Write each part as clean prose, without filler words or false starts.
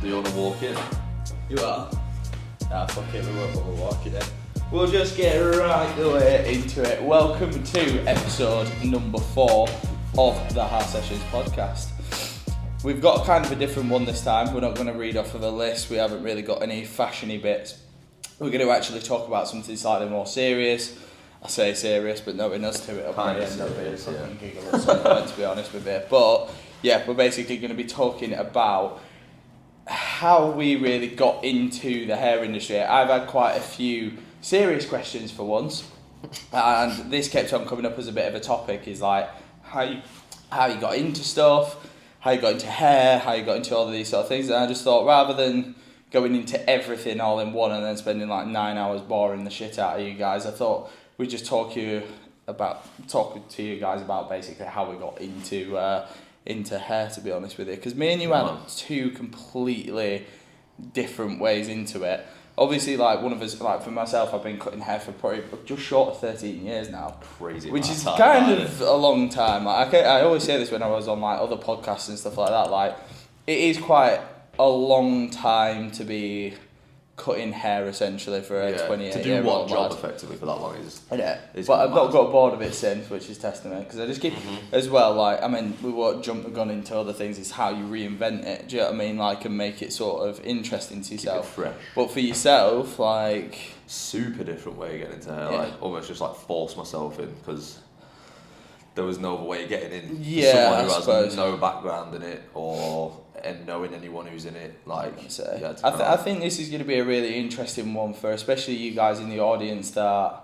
Do you want to walk in? You are? Nah, fuck it, we won't bother walking in. We'll just get right away into it. Welcome to episode number 4 of the Sesseions podcast. We've got kind of a different one this time. We're not going to read off of a list. We haven't really got any fashiony bits. We're going to actually talk about something slightly more serious. I say serious, but knowing us to it, I'll probably end up being fucking giggle at some point, to be honest with you. But yeah, we're basically going to be talking about how we really got into the hair industry. I've had quite a few serious questions for once, and this kept on coming up as a bit of a topic, is like how you got into stuff, how you got into hair, how you got into all of these sort of things. And I just thought, rather than going into everything all in one and then spending like 9 hours boring the shit out of you guys, I thought we'd just talk to you guys about basically how we got into hair, to be honest with you, because me and you had two completely different ways into it. Obviously, like one of us, like for myself, I've been cutting hair for probably just short of 13 years now. Crazy, which is kind of a long time. Like I always say this when I was on like other podcasts and stuff like that. Like it is quite a long time to be cutting hair essentially for a 28-year-old to do one job effectively for that long is but I've not got bored of it since, which is testament, because I just keep as well, like, I mean, we won't jump the gun into other things, is how you reinvent it, do you know what I mean, like, and make it sort of interesting to yourself. Keep it fresh. But for yourself, like, super different way of getting into hair, like almost just like force myself in, because there was no other way of getting in. Yeah, someone who has no background in it and knowing anyone who's in it, like. I think this is going to be a really interesting one for especially you guys in the audience that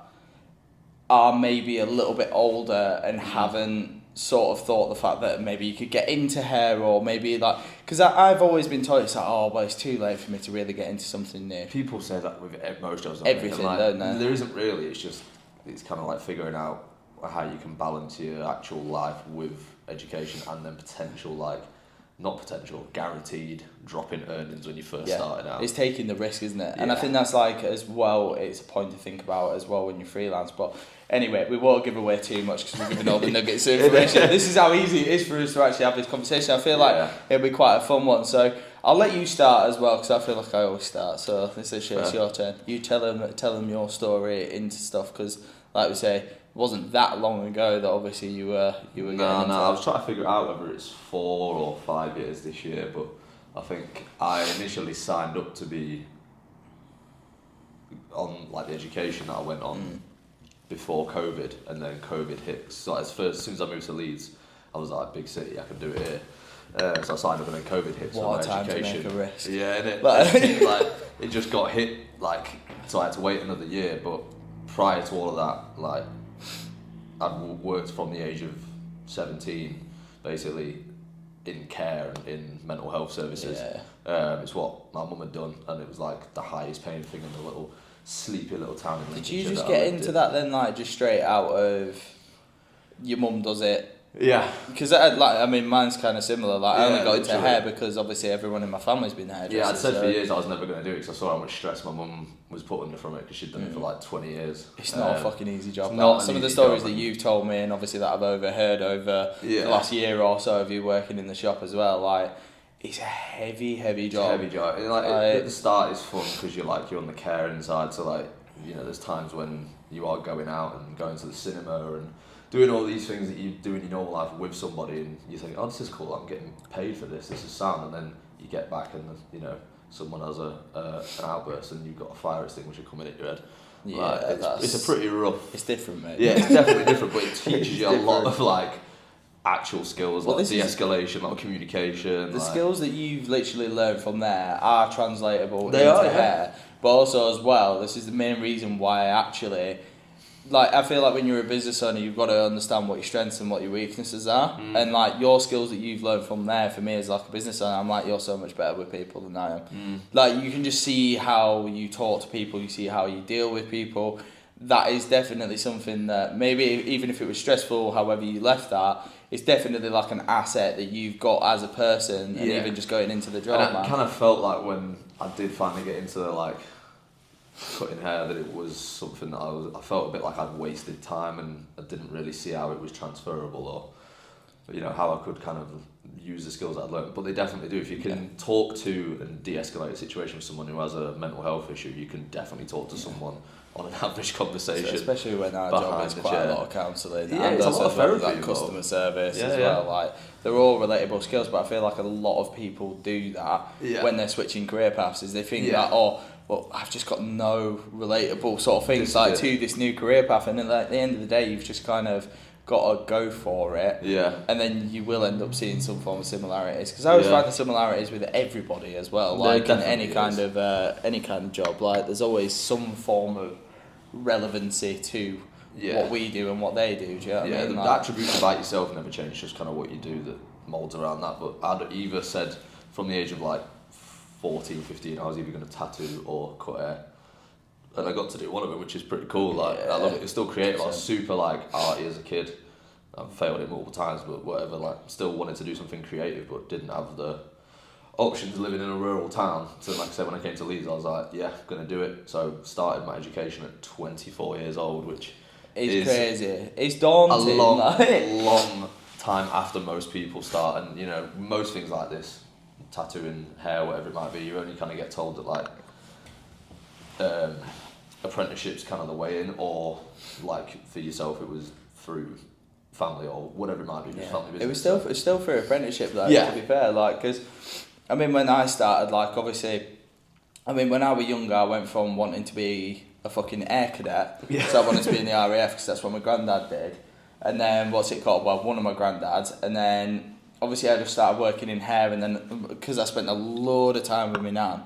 are maybe a little bit older and haven't sort of thought the fact that maybe you could get into hair, or maybe like, because I've always been told it's like, oh, well, it's too late for me to really get into something new. People say that with most jobs. Everything, like, don't they? There isn't really. It's kind of like figuring out how you can balance your actual life with education, and then guaranteed drop in earnings when you first started out. It's taking the risk, isn't it? And I think that's like, as well, it's a point to think about as well when you're freelance. But anyway, we won't give away too much because we're giving all the nuggets of information. This is how easy it is for us to actually have this conversation. I feel like it'll be quite a fun one. So I'll let you start as well, because I feel like I always start. So this is it's your turn. You tell them your story into stuff, because like we say, it wasn't that long ago that obviously you were getting into I was trying to figure out whether it's 4 or 5 years this year, but I think I initially signed up to be on like the education that I went on before COVID, and then COVID hit. So as soon as I moved to Leeds, I was like, big city, I can do it here. So I signed up, and then COVID hit. What so a time education, to make a risk. Yeah, and it just got hit, like, so I had to wait another year. But prior to all of that, like, I'd worked from the age of 17, basically, in care and in mental health services. It's what my mum had done, and it was like the highest paying thing in the little sleepy little town in Lincolnshire. Did you just get into that then, like, just straight out of your mum does it? Yeah. Because mine's kind of similar. Like, I only got into hair because obviously everyone in my family's been hairdressers. Yeah, I'd said for years I was never going to do it because I saw how much stress my mum was putting from it, because she'd done it for like 20 years. It's not a fucking easy job. Some of the stories that you've told me, and obviously that I've overheard over the last year or so of you working in the shop as well, like, it's a heavy job. It's a heavy job. At the start it's fun because you're on the caring side, so like, you know, there's times when you are going out and going to the cinema and doing all these things that you do in your normal life with somebody, and you think, oh, this is cool, I'm getting paid for this is sound, and then you get back and, you know, someone has an outburst and you've got a fire extinguisher coming at your head. Yeah, it's a pretty rough. It's different, mate. Yeah, it's definitely different, but it teaches you a lot of like actual skills, like de-escalation, like communication. The skills that you've literally learned from there are translatable into hair, but also as well, this is the main reason why like, I feel like when you're a business owner, you've got to understand what your strengths and what your weaknesses are. And like, your skills that you've learned from there, for me as like a business owner, I'm like, you're so much better with people than I am. Like, you can just see how you talk to people, you see how you deal with people. That is definitely something that maybe even if it was stressful, however you left that, it's definitely like an asset that you've got as a person, and even just going into the job. And I kind of felt like when I did finally get into like cutting hair, that it was something that I felt a bit like I'd wasted time, and I didn't really see how it was transferable, or you know, how I could kind of use the skills I'd learned. But they definitely do. If you can talk to and de-escalate a situation with someone who has a mental health issue, you can definitely talk to someone on an average conversation. So especially when our job is quite a lot of counselling and it's a lot of therapy, like customer service as well. Like they're all relatable skills, but I feel like a lot of people do that when they're switching career paths. Is they think that well, I've just got no relatable sort of things to this new career path, and then at the end of the day, you've just kind of got to go for it. Yeah. And then you will end up seeing some form of similarities, because I always find the similarities with everybody as well. Like in any kind of job, like there's always some form of relevancy to what we do and what they do. Do you know what I mean? The attributes about yourself never change, just kind of what you do that moulds around that. But I'd either said from the age of like 14, 15, I was either going to tattoo or cut hair. And I got to do one of it, which is pretty cool. Like I love it. It's still creative. I was super like arty as a kid. I've failed it multiple times, but whatever. Like still wanted to do something creative, but didn't have the options living in a rural town. So like I said, when I came to Leeds, I was like, yeah, gonna do it. So started my education at 24 years old, which is crazy. It's daunting. A long time after most people start, and you know most things like this, tattooing, hair, whatever it might be, you only kind of get told that like apprenticeship's kind of the way in, or like for yourself it was through family or whatever it might be, just family business. It was still through apprenticeship though, to be fair, like, because I mean when I started, like obviously, I mean when I was younger I went from wanting to be a fucking air cadet, so I wanted to be in the RAF because that's what my granddad did, and then one of my granddads, and then obviously I just started working in hair, and then because I spent a load of time with my nan,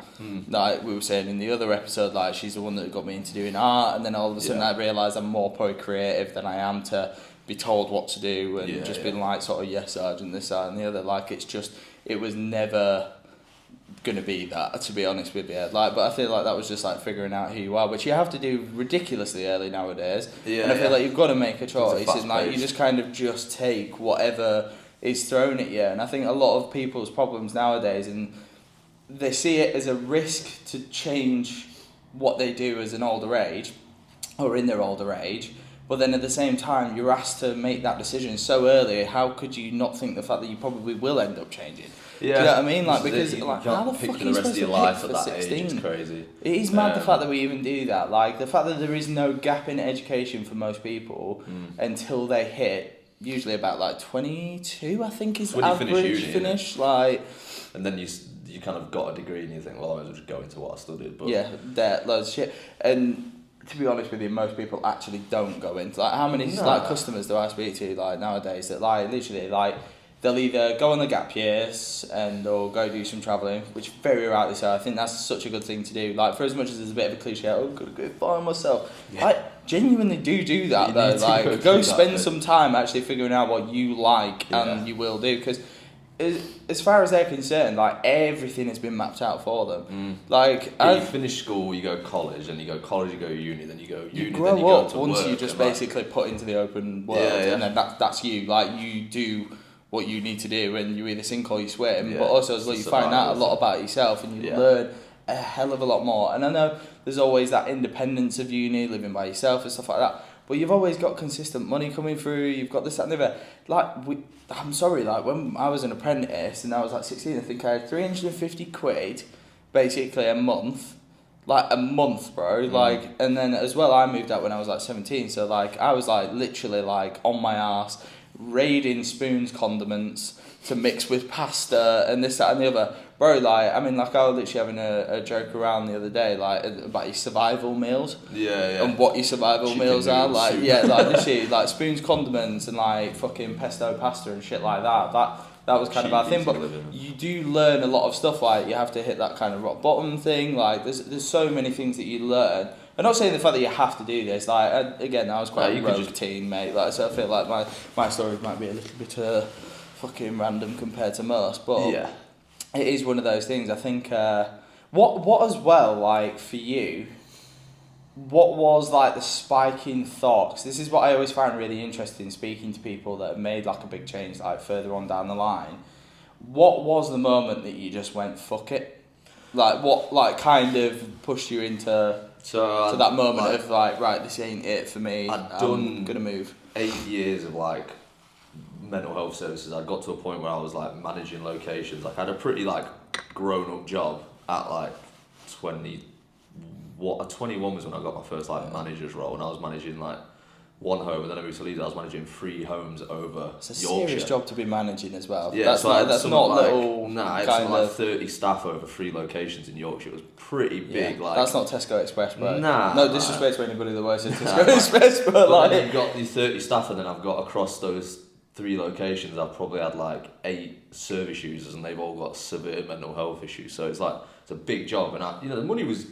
like we were saying in the other episode, like she's the one that got me into doing art, and then all of a sudden I realised I'm more pro-creative than I am to be told what to do, and just being like sort of yes sergeant, this, that and the other. Like it was never going to be that, to be honest with you. Like, but I feel like that was just like figuring out who you are, which you have to do ridiculously early nowadays. And I feel like you've got to make a choice, and like you just kind of just take whatever is thrown at you. And I think a lot of people's problems nowadays, and they see it as a risk to change what they do as an older age, or in their older age, but then at the same time you're asked to make that decision so early. How could you not think the fact that you probably will end up changing? Do you know what I mean? Like, because like, how the fuck are you supposed to pick for 16? It's crazy. It is mad the fact that we even do that. Like the fact that there is no gap in education for most people until they hit usually about like 22, I think is when average finish. Like, and then you kind of got a degree and you think, well, I might as well just go into what I studied. But loads of shit. And to be honest with you, most people actually don't go into, like, how many like customers do I speak to like nowadays that like literally like they'll either go on the gap years or go do some travelling, which very rarely so. I think that's such a good thing to do. Like, for as much as there's a bit of a cliche, I'm gonna go find myself. I genuinely do that though. Like, go spend some time actually figuring out what you like, and you will do, because as far as they're concerned, like everything has been mapped out for them. Like, you finish school, you go college, and you go college, you go uni, then you go uni, you grow then you go up to once work, you just basically put into the open world, and then that's you. Like, you do what you need to do, and you either sink or you swim. But also as well, you find out a lot about yourself, and you learn a hell of a lot more. And I know there's always that independence of uni, living by yourself and stuff like that, but you've always got consistent money coming through. You've got this, that and the other. Like, I'm sorry, like when I was an apprentice and I was like 16, I think I had 350 quid basically a month. Like a month, bro. Like, and then as well, I moved out when I was like 17, so like I was like literally like on my arse raiding spoons, condiments to mix with pasta and this, that and the other. Bro, like, I mean, like, I was literally having a joke around the other day, like, about your survival meals. And what your survival meals are. Like, like, literally, like, spoons, condiments, and, like, fucking pesto pasta and shit like that. That was kind of our thing. But you do learn a lot of stuff, like, you have to hit that kind of rock bottom thing. Like, there's so many things that you learn. I'm not saying the fact that you have to do this. Like, again, I was quite a rogue teen, mate. Like, so I feel like my story might be a little bit fucking random compared to most. But it is one of those things. I think what as well, like, for you, what was like the spike in thought? 'Cause this is what I always find really interesting, speaking to people that have made like a big change, like further on down the line. What was the moment that you just went fuck it? Like, what like kind of pushed you into to that moment of like, right, this ain't it for me. I'm gonna move. 8 years of like mental health services, I got to a point where I was like managing locations. Like I had a pretty like grown up job at like 21 was when I got my first like manager's role, and I was managing like one home, and then I moved to Leeds. I was managing 3 homes over It's a Yorkshire. serious job to be managing as well. Yeah, that's so that's not like, little. Nah, it's kind like of 30 staff over 3 locations in Yorkshire. It was pretty big. Yeah, Like that's not Tesco Express, bro. Nah, no disrespect to anybody that works at Tesco Nah, Express, but But like then you've got these 30 staff, and then I've got across those 3 locations, I've probably had like 8 service users, and they've all got severe mental health issues. So it's like it's a big job, and the money was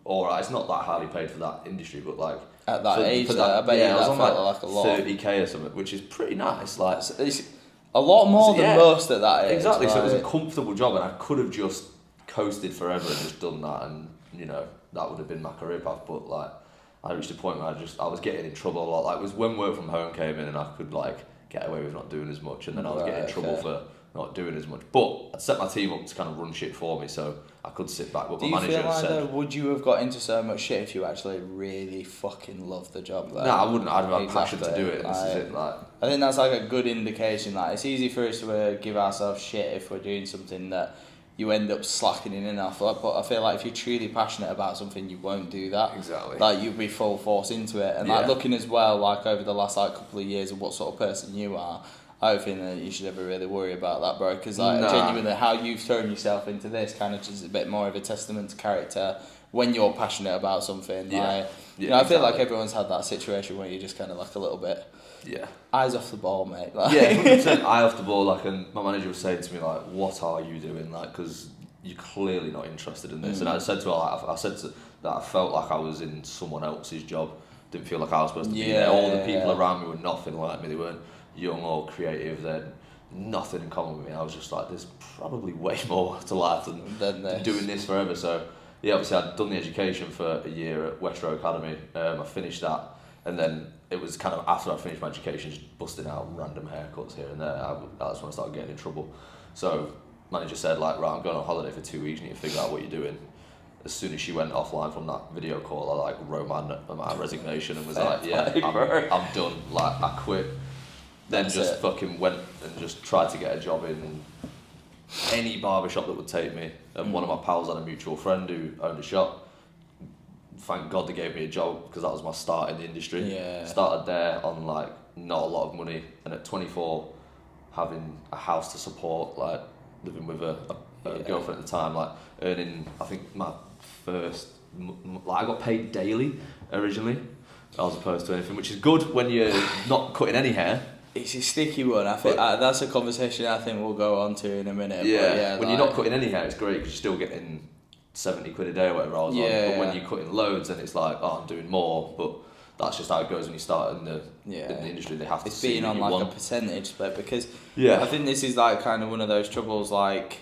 alright. It's not that highly paid for that industry, but like at that age, I bet I you was that on felt like like a lot. 30k or something, which is pretty nice. Like It's a lot more than most at that age. Exactly. Like, so it was a comfortable job, and I could have just coasted forever and just done that, and that would have been my career path. But like, I reached a point where I was getting in trouble a lot. Like, it was when work from home came in, and I could like get away with not doing as much, and then I was getting in trouble for not doing as much. But I'd set my team up to kind of run shit for me, so I could sit back. But Do my you manager feel like said, though, would you have got into so much shit if you actually really fucking loved the job? Though? no, I wouldn't. I'd have had passion to Exactly. do it. And this is it. Like, I think that's like a good indication. Like, it's easy for us to give ourselves shit if we're doing something that you end up slacking in off. But I feel like if you're truly passionate about something, you won't do that. Exactly. Like, you'll be full force into it. And like looking as well, like over the last like couple of years of what sort of person you are, I don't think that you should ever really worry about that, bro. Because like genuinely, how you've thrown yourself into this kind of just is a bit more of a testament to character when you're passionate about something. I feel like everyone's had that situation where you're just kind of like a little bit. Yeah. Eyes off the ball, mate. Like. Yeah, 100% eye off the ball. Like, and my manager was saying to me, like, "What are you doing? Like, because you're clearly not interested in this." And I said to her, like, that I felt like I was in someone else's job. Didn't feel like I was supposed to be there. All the people around me were nothing like me. They weren't young or creative. They had nothing in common with me. I was just like, there's probably way more to life than doing this forever. So yeah, obviously I'd done the education for a year at West Row Academy. I finished that, and then it was kind of after I finished my education, just busting out random haircuts here and there. That's when I started getting in trouble. So manager said, like, right, I'm going on holiday for 2 weeks, you need to figure out what you're doing. As soon as she went offline from that video call, I like wrote my resignation and was like, yeah, I'm done. Like, I quit. Then just fucking went and just tried to get a job in any barbershop that would take me. And one of my pals had a mutual friend who owned a shop. Thank God they gave me a job, because that was my start in the industry. Yeah. Started there on like not a lot of money, and at 24, having a house to support, like living with a girlfriend at the time, like earning, I think my first, like I got paid daily originally, as opposed to anything, which is good when you're not cutting any hair. It's a sticky one. I think that's a conversation I think we'll go on to in a minute. Yeah, when you're not cutting any hair, it's great because you're still getting 70 quid a day or whatever I was on. But when you're cutting loads, and it's like, oh, I'm doing more. But that's just how it goes when you start in the industry. They have to see being on like want. a percentage split, because I think this is like kind of one of those troubles, like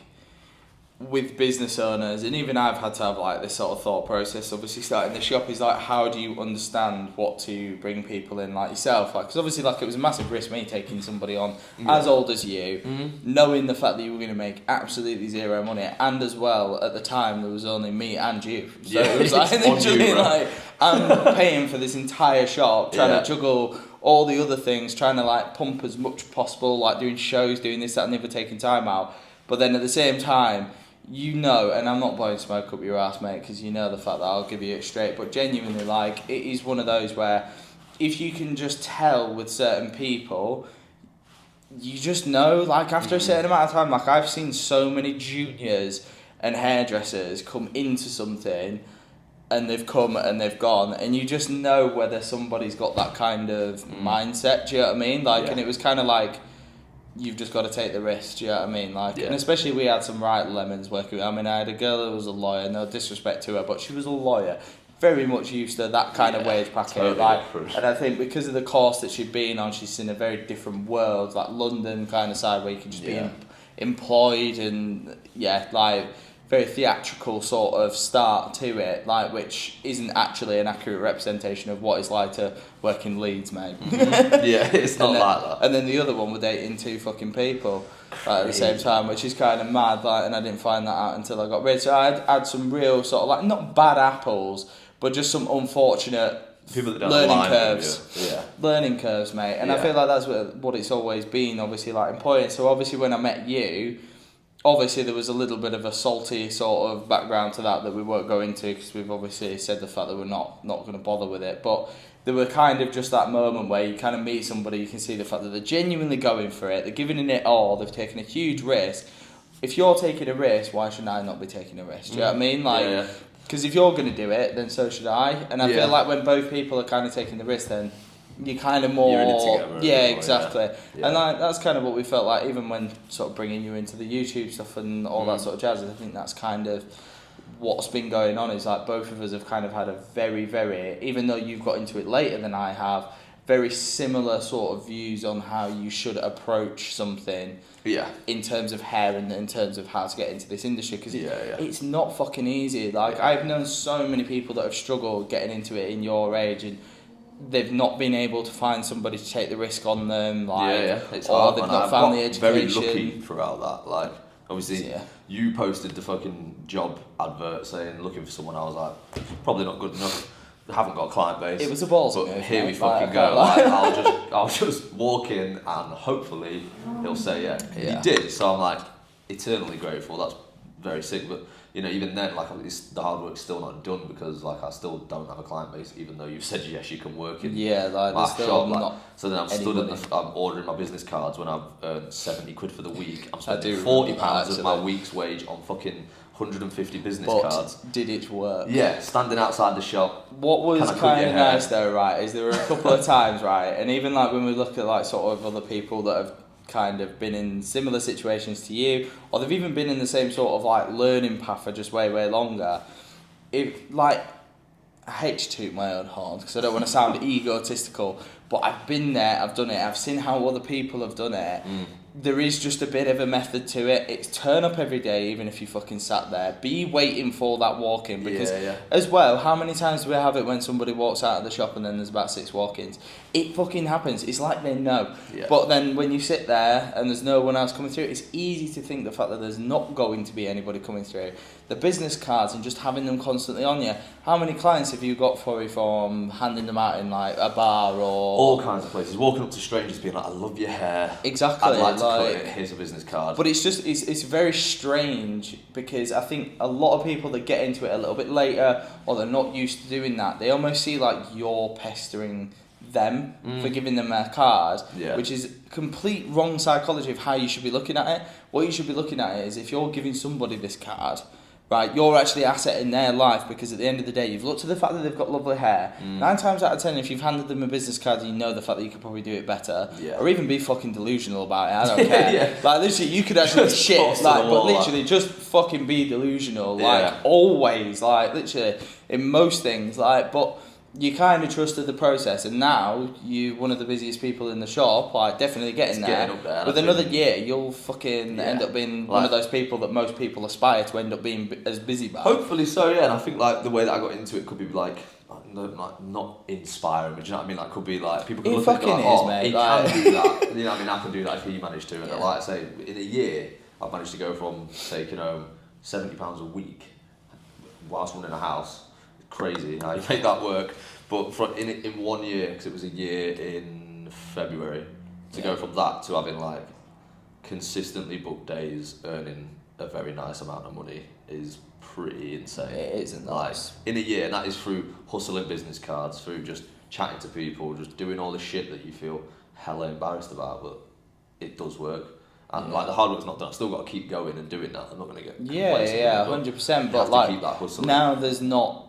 with business owners, and even I've had to have like this sort of thought process. Obviously, starting the shop is like, how do you understand what to bring people in like yourself? Like, because obviously, like, it was a massive risk me taking somebody on as old as you, knowing the fact that you were going to make absolutely zero money, and as well at the time there was only me and you, so it was like literally like I'm paying for this entire shop, trying to juggle all the other things, trying to like pump as much possible, like doing shows, doing this, that, and never taking time out. But then at the same time, and I'm not blowing smoke up your ass, mate, because you know the fact that I'll give you it straight, but genuinely, like, it is one of those where if you can just tell with certain people, you just know, like, after a certain amount of time, like, I've seen so many juniors and hairdressers come into something, and they've come and they've gone, and you just know whether somebody's got that kind of mindset, do you know what I mean? Like, and it was kind of like, you've just got to take the risk, do you know what I mean? Like, and especially we had some right lemons working with. I mean, I had a girl who was a lawyer, no disrespect to her, but she was a lawyer, very much used to that kind of wage packet. Totally like, and I think because of the course that she'd been on, she's seen a very different world, like London kind of side, where you can just be employed, and like very theatrical sort of start to it, like, which isn't actually an accurate representation of what it's like to work in Leeds, mate. It's not like that. And then the other one, we're dating 2 fucking people at the same time, which is kind of mad, like, and I didn't find that out until I got rid. So I had some real sort of, like, not bad apples, but just some unfortunate people that don't learning align curves. with you. Yeah. Learning curves, mate. And I feel like that's what it's always been, obviously, like employing. So obviously when I met you, obviously there was a little bit of a salty sort of background to that we won't go into, because we've obviously said the fact that we're not going to bother with it. But there were kind of just that moment where you kind of meet somebody, you can see the fact that they're genuinely going for it, they're giving it all, they've taken a huge risk. If you're taking a risk, why should I not be taking a risk? Do you know what I mean? Like, because if you're going to do it, then so should I. And I feel like when both people are kind of taking the risk, then you're kind of more... You're in it together. Yeah, exactly. Yeah. And like, that's kind of what we felt like, even when sort of bringing you into the YouTube stuff and all that sort of jazz. I think that's kind of what's been going on, is like both of us have kind of had a very, very, even though you've got into it later than I have, very similar sort of views on how you should approach something in terms of hair and in terms of how to get into this industry, because it's not fucking easy. Like, I've known so many people that have struggled getting into it in your age, and they've not been able to find somebody to take the risk on them, like, it's or hard, they've man. not I've found got the education. very lucky throughout that. Like, obviously, you posted the fucking job advert saying looking for someone. I was like, probably not good enough. I haven't got a client base. It was a balls but move, here we mate. fucking go. Like, I'll just walk in and hopefully he'll say yeah. He did, so I'm like eternally grateful. That's very sick, but you know, even then, like, the hard work's still not done, because like I still don't have a client base, even though you've said yes, you can work in like my still shop. not So then I'm anybody. I'm ordering my business cards when I've earned 70 quid for the week. I'm I spending do £40 remember that, of my week's wage on fucking 150 business but cards. did it work? Yeah, standing outside the shop. What was Can I cut kind your of hair? nice though, right, is there were a couple of times, right, and even like when we look at like sort of other people that have kind of been in similar situations to you, or they've even been in the same sort of like learning path for just way longer, if like, I hate to toot my own horn because I don't want to sound egotistical, but I've been there, I've done it, I've seen how other people have done it. There is just a bit of a method to it. It's turn up every day, even if you fucking sat there. Be waiting for that walk-in, because as well, how many times do we have it when somebody walks out of the shop and then there's about 6 walk-ins? It fucking happens. It's like they know. But then when you sit there and there's no one else coming through, it's easy to think the fact that there's not going to be anybody coming through. The business cards and just having them constantly on you. How many clients have you got from handing them out in like a bar or... All kinds of places. Walking up to strangers being like, I love your hair. Exactly. I'd like to cut it. Here's a business card. But it's just, it's very strange, because I think a lot of people that get into it a little bit later, or they're not used to doing that, they almost see like you're pestering them for giving them their card, which is complete wrong psychology of how you should be looking at it. What you should be looking at it is, if you're giving somebody this card, right, you're actually an asset in their life, because at the end of the day, you've looked at the fact that they've got lovely hair. 9 times out of 10, if you've handed them a business card, you know the fact that you could probably do it better, or even be fucking delusional about it. I don't care. Like, literally, you could actually be shit, like, but literally, just fucking be delusional, like, always, like, literally, in most things, like, but you kind of trusted the process, and now you're one of the busiest people in the shop, like, definitely getting up there. With another year, you'll fucking end up being one of those people that most people aspire to end up being as busy by. Hopefully so, yeah. And I think like the way that I got into it could be like not inspiring, but do you know what I mean? Like, could be like people can It look at it fucking and go, is, oh, mate. he Like... can do that. You know what I mean? I can do that if he managed to. And like I say, in a year, I've managed to go from taking home £70 a week whilst running a house. Crazy how you make that work. But in 1 year, because it was a year in February, to go from that to having like consistently booked days, earning a very nice amount of money is pretty insane. It isn't nice. Like, in a year, and that is through hustling business cards, through just chatting to people, just doing all the shit that you feel hella embarrassed about, but it does work. And like the hard work's not done. I've still got to keep going and doing that. I'm not going to get complacent. 100%. You But have to like keep that hustling. now, there's not.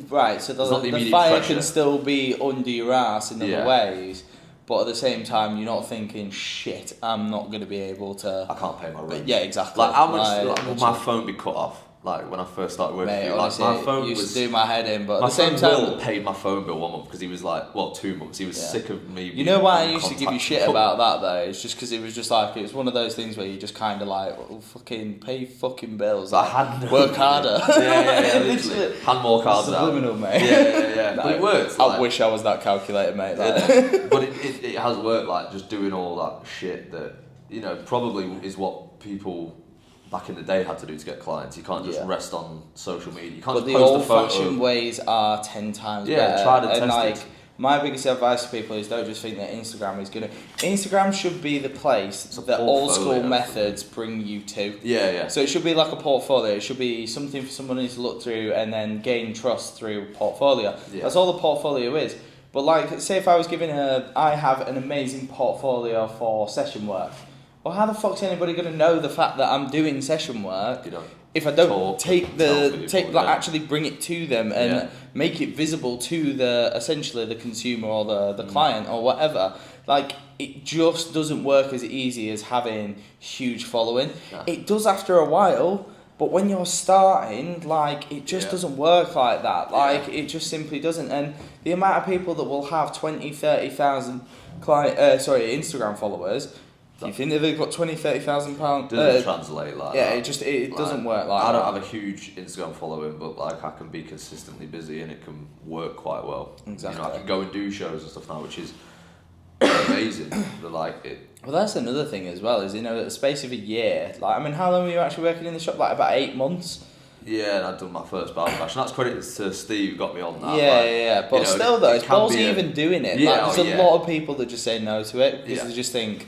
Right, so not the the immediate fire pressure. can still be under your ass in other ways, but at the same time, you're not thinking, shit, I'm not going to be able to... I can't pay my rent. Yeah, exactly. Like, how much will my phone be cut off? Like, when I first started working, Mate, like, honestly, my phone used to do my head in, but at my the same phone time... Will paid my phone bill 1 month because he was like, 2 months. He was sick of me. You know why I used to give you shit about that though? It's just because it was just like, it was one of those things where you just kind of like, well, fucking pay fucking bills. Like, I had no work harder. Yeah, literally. Hand more cards out. Subliminal, mate. Yeah. No, But it works. I Like, wish I was that calculated, mate. Like. yeah, but it has worked, like, just doing all that shit that, you know, probably is what people back in the day had to do to get clients. You can't just rest on social media. You can't but just the post a photo. old-fashioned ways are 10 times better. Try to and test it. My biggest advice to people is don't just think that Instagram is going to... Instagram should be the place that old school methods bring you to. Yeah. So it should be like a portfolio. It should be something for somebody to look through and then gain trust through portfolio. Yeah. That's all the portfolio is. But like, say if I was giving I have an amazing portfolio for session work. Well, how the fuck's anybody going to know the fact that I'm doing session work if I don't actually bring it to them and make it visible to essentially the consumer or the client or whatever? Like, it just doesn't work as easy as having huge following. Yeah. It does after a while, but when you're starting, like, it just doesn't work like that. Like, it just simply doesn't. And the amount of people that will have 20, 30,000 Instagram followers. Do you think that they've got 20, 30,000 pounds? Doesn't translate like that. It doesn't work like that. I don't have a huge Instagram following, but like I can be consistently busy and it can work quite well. Exactly. I can go and do shows and stuff now, which is amazing. But like it. Well, that's another thing as well. Is at the space of a year. Like, I mean, how long were you actually working in the shop? Like about 8 months. Yeah, and I'd done my first barber bash. And that's credit to Steve who got me on that. Yeah. But still, though, it's ballsy even doing it. Yeah, like, there's a lot of people that just say no to it because they just think.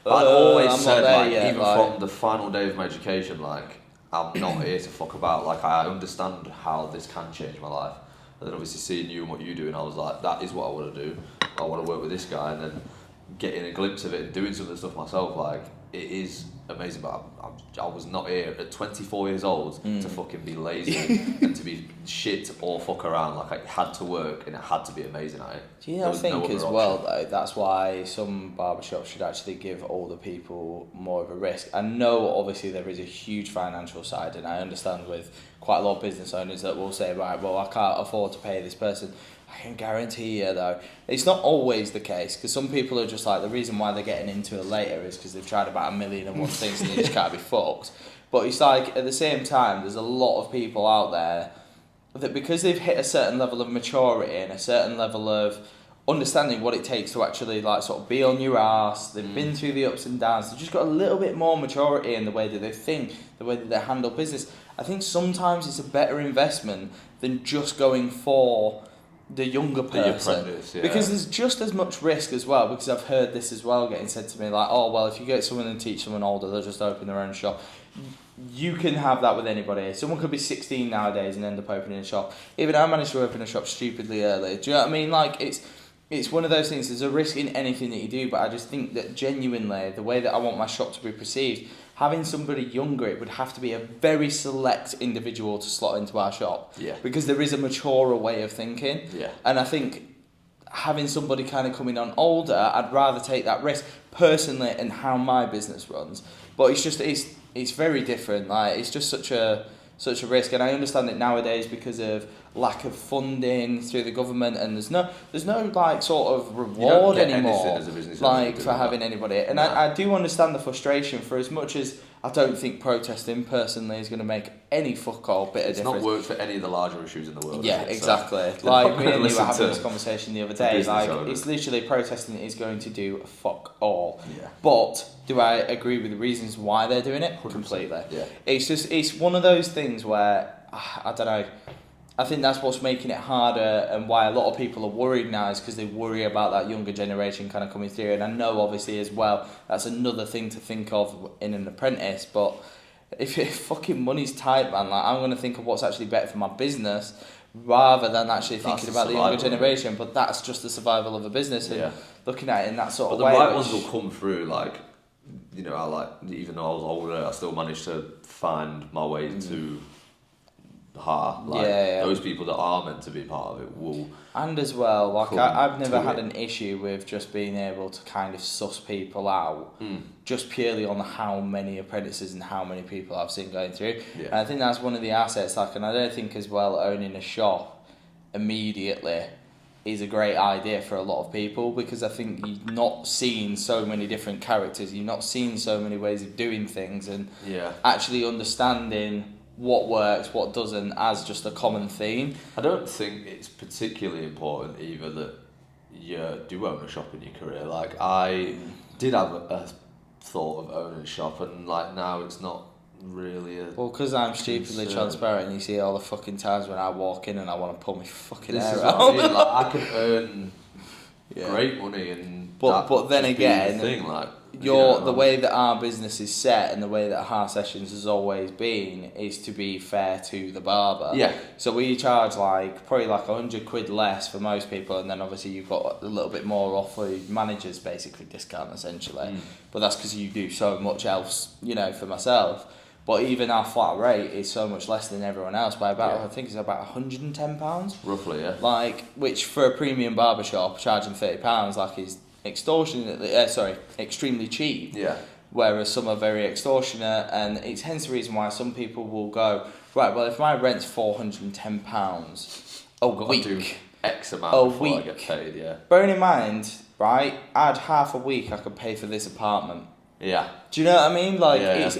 I've always said, like, even from the final day of my education, like, I'm not here to fuck about. Like, I understand how this can change my life. And then obviously seeing you and what you do, and I was like, that is what I want to do. I want to work with this guy, and then getting a glimpse of it and doing some of the stuff myself, like, it is amazing. But I was not here at 24 years old to fucking be lazy and to be shit or fuck around. Like, I had to work and it had to be amazing at it. Do you know, I think as well, though, that's why some barbershops should actually give older people more of a risk. I know, obviously, there is a huge financial side, and I understand with quite a lot of business owners that will say, right, well, I can't afford to pay this person. I can guarantee you, though, it's not always the case, because some people are just like, the reason why they're getting into it later is because they've tried about 1,000,001 things and they just can't be fucked. But it's like, at the same time, there's a lot of people out there that because they've hit a certain level of maturity and a certain level of understanding what it takes to actually like sort of be on your ass, they've been through the ups and downs, they've just got a little bit more maturity in the way that they think, the way that they handle business. I think sometimes it's a better investment than just going for the younger person, because there's just as much risk as well, because I've heard this as well getting said to me, like, oh well, if you get someone and teach someone older, they'll just open their own shop. You can have that with anybody. Someone could be 16 nowadays and end up opening a shop. Even I managed to open a shop stupidly early. Do you know what I mean? Like, it's one of those things, there's a risk in anything that you do, but I just think that genuinely, the way that I want my shop to be perceived, having somebody younger, it would have to be a very select individual to slot into our shop. Yeah. Because there is a maturer way of thinking. Yeah. And I think having somebody kind of coming on older, I'd rather take that risk personally in how my business runs. But it's just, it's very different. Like, it's just such a risk, and I understand it nowadays because of lack of funding through the government, and there's no like sort of reward anymore, like for having anybody. And I do understand the frustration, for as much as I don't think protesting personally is going to make any fuck all bit of difference. It's not worked for any of the larger issues in the world. Yeah, exactly. So, like, me and you were having this conversation the other day. Like, it's literally protesting is going to do fuck all. Yeah. But do I agree with the reasons why they're doing it? 100%. Completely. Yeah. It's one of those things where I don't know. I think that's what's making it harder, and why a lot of people are worried now is because they worry about that younger generation kind of coming through. And I know, obviously, as well, that's another thing to think of in an apprentice. But if fucking money's tight, man, like, I'm going to think of what's actually better for my business rather than actually thinking about the younger generation. But that's just the survival of a business, and looking at it in that sort of way. But the right ones will come through, like, you know, even though I was older, I still managed to find my way to heart. Like, those people that are meant to be part of it will. And as well, like, I've never had an issue with just being able to kind of suss people out, just purely on how many apprentices and how many people I've seen going through. Yeah. And I think that's one of the assets. Like, and I don't think as well owning a shop immediately is a great idea for a lot of people, because I think you've not seen so many different characters, you've not seen so many ways of doing things, and actually understanding what works, what doesn't, as just a common theme. I don't think it's particularly important either that you do own a shop in your career. Like, I did have a thought of owning a shop, and like now it's not really Well, because I'm stupidly transparent, and you see all the fucking times when I walk in and I want to pull my fucking this hair is out. what I mean. Like, I can earn great money, and but then again, the thing, like, the way that our business is set and the way that Heart Sessions has always been is to be fair to the barber. Yeah. So we charge probably £100 less for most people, and then obviously you've got a little bit more off for managers, basically discount essentially. But that's because you do so much else, for myself. But even our flat rate is so much less than everyone else by about, I think it's about £110. Roughly, yeah. Which for a premium barbershop, charging £30, is extremely cheap. Yeah. Whereas some are very extortionate, and it's hence the reason why some people will go, right, well, if my rent's £410 a week. Do X amount before I get paid, yeah. Bearing in mind, right, add half a week I could pay for this apartment. Yeah. Do you know what I mean?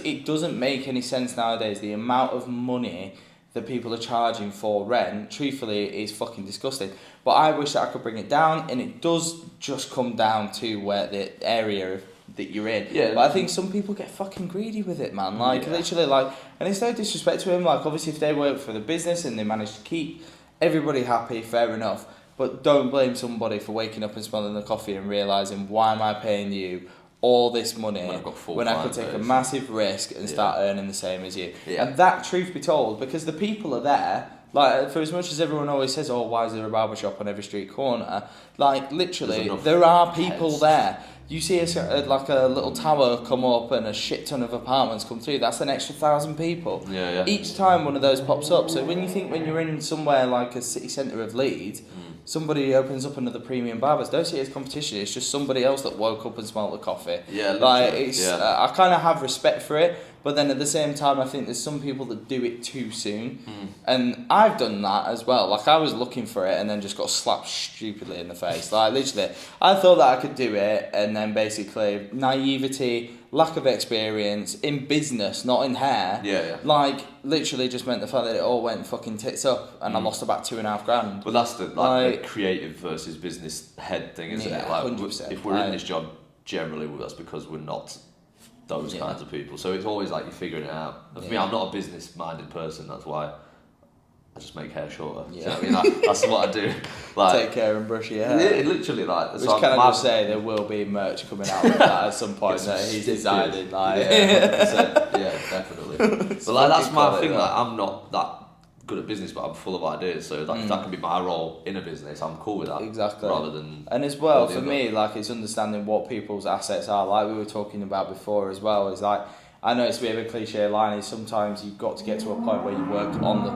It doesn't make any sense nowadays. The amount of money that people are charging for rent, truthfully, is fucking disgusting. But I wish that I could bring it down, and it does just come down to where the area that you're in. Yeah. But I think some people get fucking greedy with it, man. Literally, and it's no disrespect to him. Obviously, if they work for the business and they manage to keep everybody happy, fair enough. But don't blame somebody for waking up and smelling the coffee and realising, why am I paying you all this money when I could take a massive risk and start earning the same as you? And that, truth be told, because the people are there, for as much as everyone always says, oh, why is there a barbershop on every street corner? Literally, there are people there. You see a little tower come up and a shit ton of apartments come through, that's an extra 1,000 people. Yeah. Each time one of those pops up. So when you're in somewhere like a city centre of Leeds, somebody opens up another premium barbers, don't see it as competition, it's just somebody else that woke up and smelled the coffee. Yeah, I kind of have respect for it, but then at the same time I think there's some people that do it too soon. And I've done that as well. I was looking for it and then just got slapped stupidly in the face. Literally, I thought that I could do it, and then basically naivety, lack of experience in business, not in hair. Literally just meant the fact that it all went fucking tits up, and I lost about £2,500. But that's the creative versus business head thing, isn't it? 100%. If we're in this job, generally that's because we're not those kinds of people. So it's always you're figuring it out. For me, I'm not a business-minded person. That's why I just make hair shorter. Yeah. So, that's what I do. Take care and brush your hair. Yeah, literally Which can I just say, there will be merch coming out with that at some point that he's decided. Yeah, definitely. But that's my thing. I'm not that good at business, but I'm full of ideas. So that can be my role in a business. I'm cool with that. Exactly. Rather than and as well for me, it's understanding what people's assets are. Like we were talking about before as well. Is I know it's a bit of a cliche line. Is sometimes you've got to get to a point where you work on the.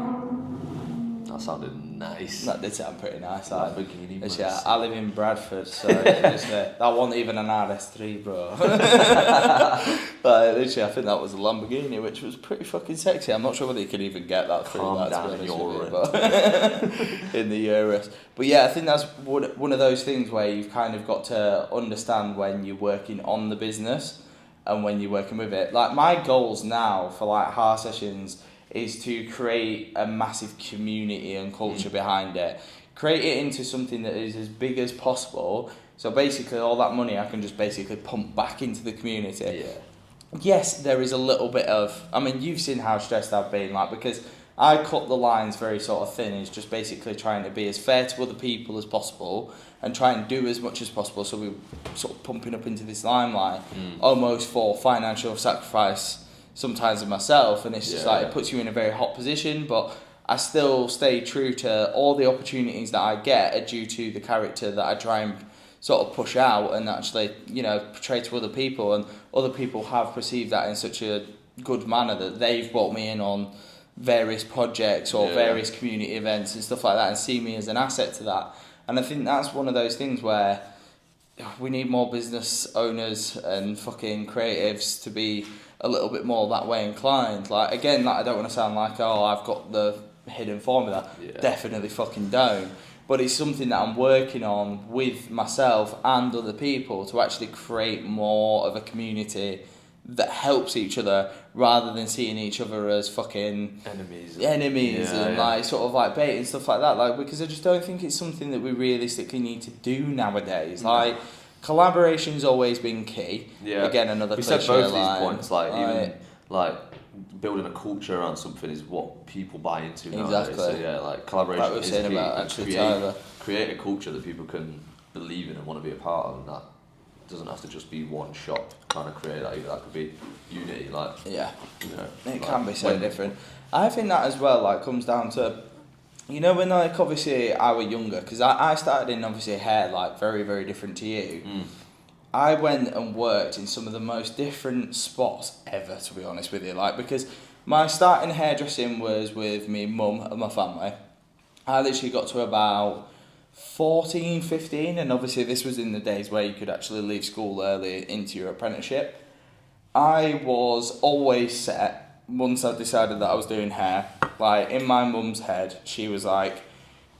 That sounded nice. That did sound pretty nice. Yeah, I live in Bradford, so that wasn't even an RS3, bro. Literally, I think that was a Lamborghini, which was pretty fucking sexy. I'm not sure whether you could even get that through that, to be honest with you, in the Urus. But yeah, I think that's one of those things where you've kind of got to understand when you're working on the business and when you're working with it. My goals now for Heart Sessions is to create a massive community and culture behind it. Create it into something that is as big as possible. So basically all that money I can just basically pump back into the community. Yeah. Yes, there is a little bit of... you've seen how stressed I've been, because I cut the lines very sort of thin. It's just basically trying to be as fair to other people as possible and try and do as much as possible. So we're sort of pumping up into this limelight, almost for financial sacrifice sometimes of myself, and it's just it puts you in a very hot position, but I still stay true to all the opportunities that I get are due to the character that I try and sort of push out and actually, portray to other people, and other people have perceived that in such a good manner that they've brought me in on various projects or various community events and stuff like that and see me as an asset to that. And I think that's one of those things where we need more business owners and fucking creatives to be a little bit more that way inclined. Again, I don't want to sound like, I've got the hidden formula. Definitely fucking don't. But it's something that I'm working on with myself and other people to actually create more of a community that helps each other rather than seeing each other as fucking enemies and sort of bait and stuff like that. Because I just don't think it's something that we realistically need to do nowadays. Collaboration's always been key. Yeah. Again, another cliche line. We said both these points, building a culture around something is what people buy into nowadays. Exactly. So yeah, like collaboration Like we were is saying key. about And actually Tyler. create a culture that people can believe in and want to be a part of, and that doesn't have to just be one shop trying to create that. That could be unity, like Yeah. you know, It like can be so different. I think that as well, like, comes down to, you know, when, like, obviously I were younger, because I started in, obviously, hair, like, very, very different to you. I went and worked in some of the most different spots ever, to be honest with you, like, because my start in hairdressing was with me mum and my family. I literally got to about 14, 15, and obviously this was in the days where you could actually leave school early into your apprenticeship. I was always set, once I decided that I was doing hair, like, in my mum's head, she was like,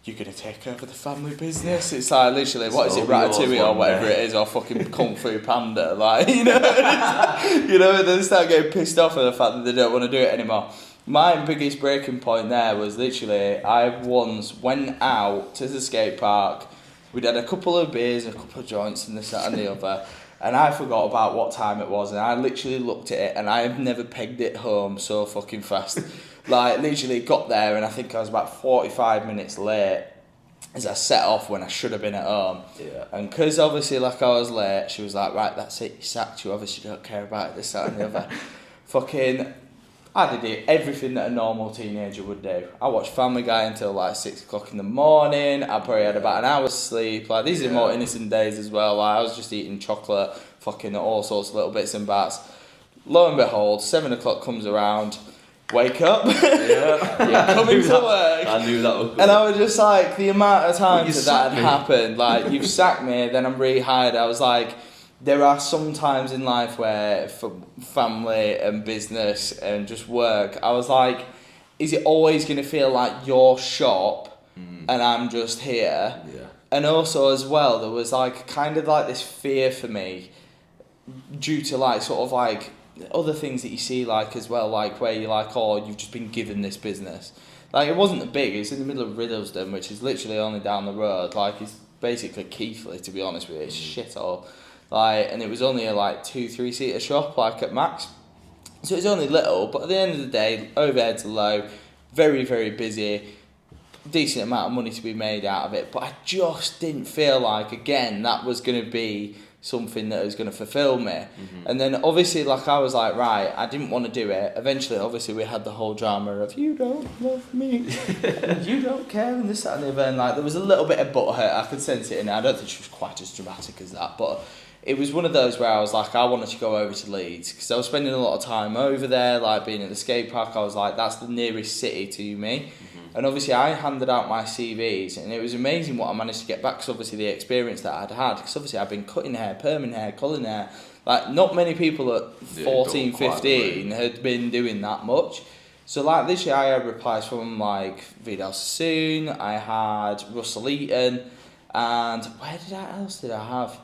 you're going to take over the family business? It's like, literally, what is it, Ratatouille or whatever it is, or fucking Kung Fu Panda, like, you know? You know, and then they start getting pissed off at the fact that they don't want to do it anymore. My biggest breaking point there was literally, I once went out to the skate park, we'd had a couple of beers, a couple of joints and this, that and the other, and I forgot about what time it was, and I literally looked at it, and I have never pegged it home so fucking fast. Like, literally got there, and I think I was about 45 minutes late as I set off when I should have been at home. Yeah. And because obviously, like, I was late, she was like, right, that's it, you sacked, you obviously don't care about it, this, that and the other. Fucking, I did everything that a normal teenager would do. I watched Family Guy until like 6 o'clock in the morning. I probably had about an hour's sleep. Like, these are more innocent days as well. Like, I was just eating chocolate, fucking all sorts of little bits and bats. Lo and behold, 7 o'clock comes around. Wake up. Yeah. You're coming to work. I knew that was good. And I was just like, the amount of times that had happened, like, you've sacked me, then I'm rehired. I was like, there are some times in life where, for family and business and just work, I was like, is it always going to feel like your shop and I'm just here? Yeah. And also as well, there was like kind of like this fear for me due to like sort of like other things that you see like as well, like where you're like, oh, you've just been given this business. Like, it wasn't that big, it's in the middle of Riddlesden, which is literally only down the road. Like, it's basically Keighley, to be honest with you, it's shit all. Like, and it was only a like 2-3 seater shop, like at max. So it's only little, but at the end of the day, overheads are low, very, very busy, decent amount of money to be made out of it. But I just didn't feel like, again, that was going to be something that was going to fulfill me. And then obviously, like, I was like, right, I didn't want to do it. Eventually, obviously, we had the whole drama of, you don't love me, and you don't care, and this, that, and the other. And like, there was a little bit of butthurt, I could sense it in her. I don't think she was quite as dramatic as that, but it was one of those where I was like, I wanted to go over to Leeds because I was spending a lot of time over there, like being at the skate park. I was like, that's the nearest city to me. And obviously I handed out my CVs, and it was amazing what I managed to get back, because obviously the experience that I'd had, because obviously I've been cutting hair, perming hair, colouring hair. Like, not many people at 14, 15 had been doing that much. So like this year I had replies from like Vidal Sassoon, I had Russell Eaton, and else did I have?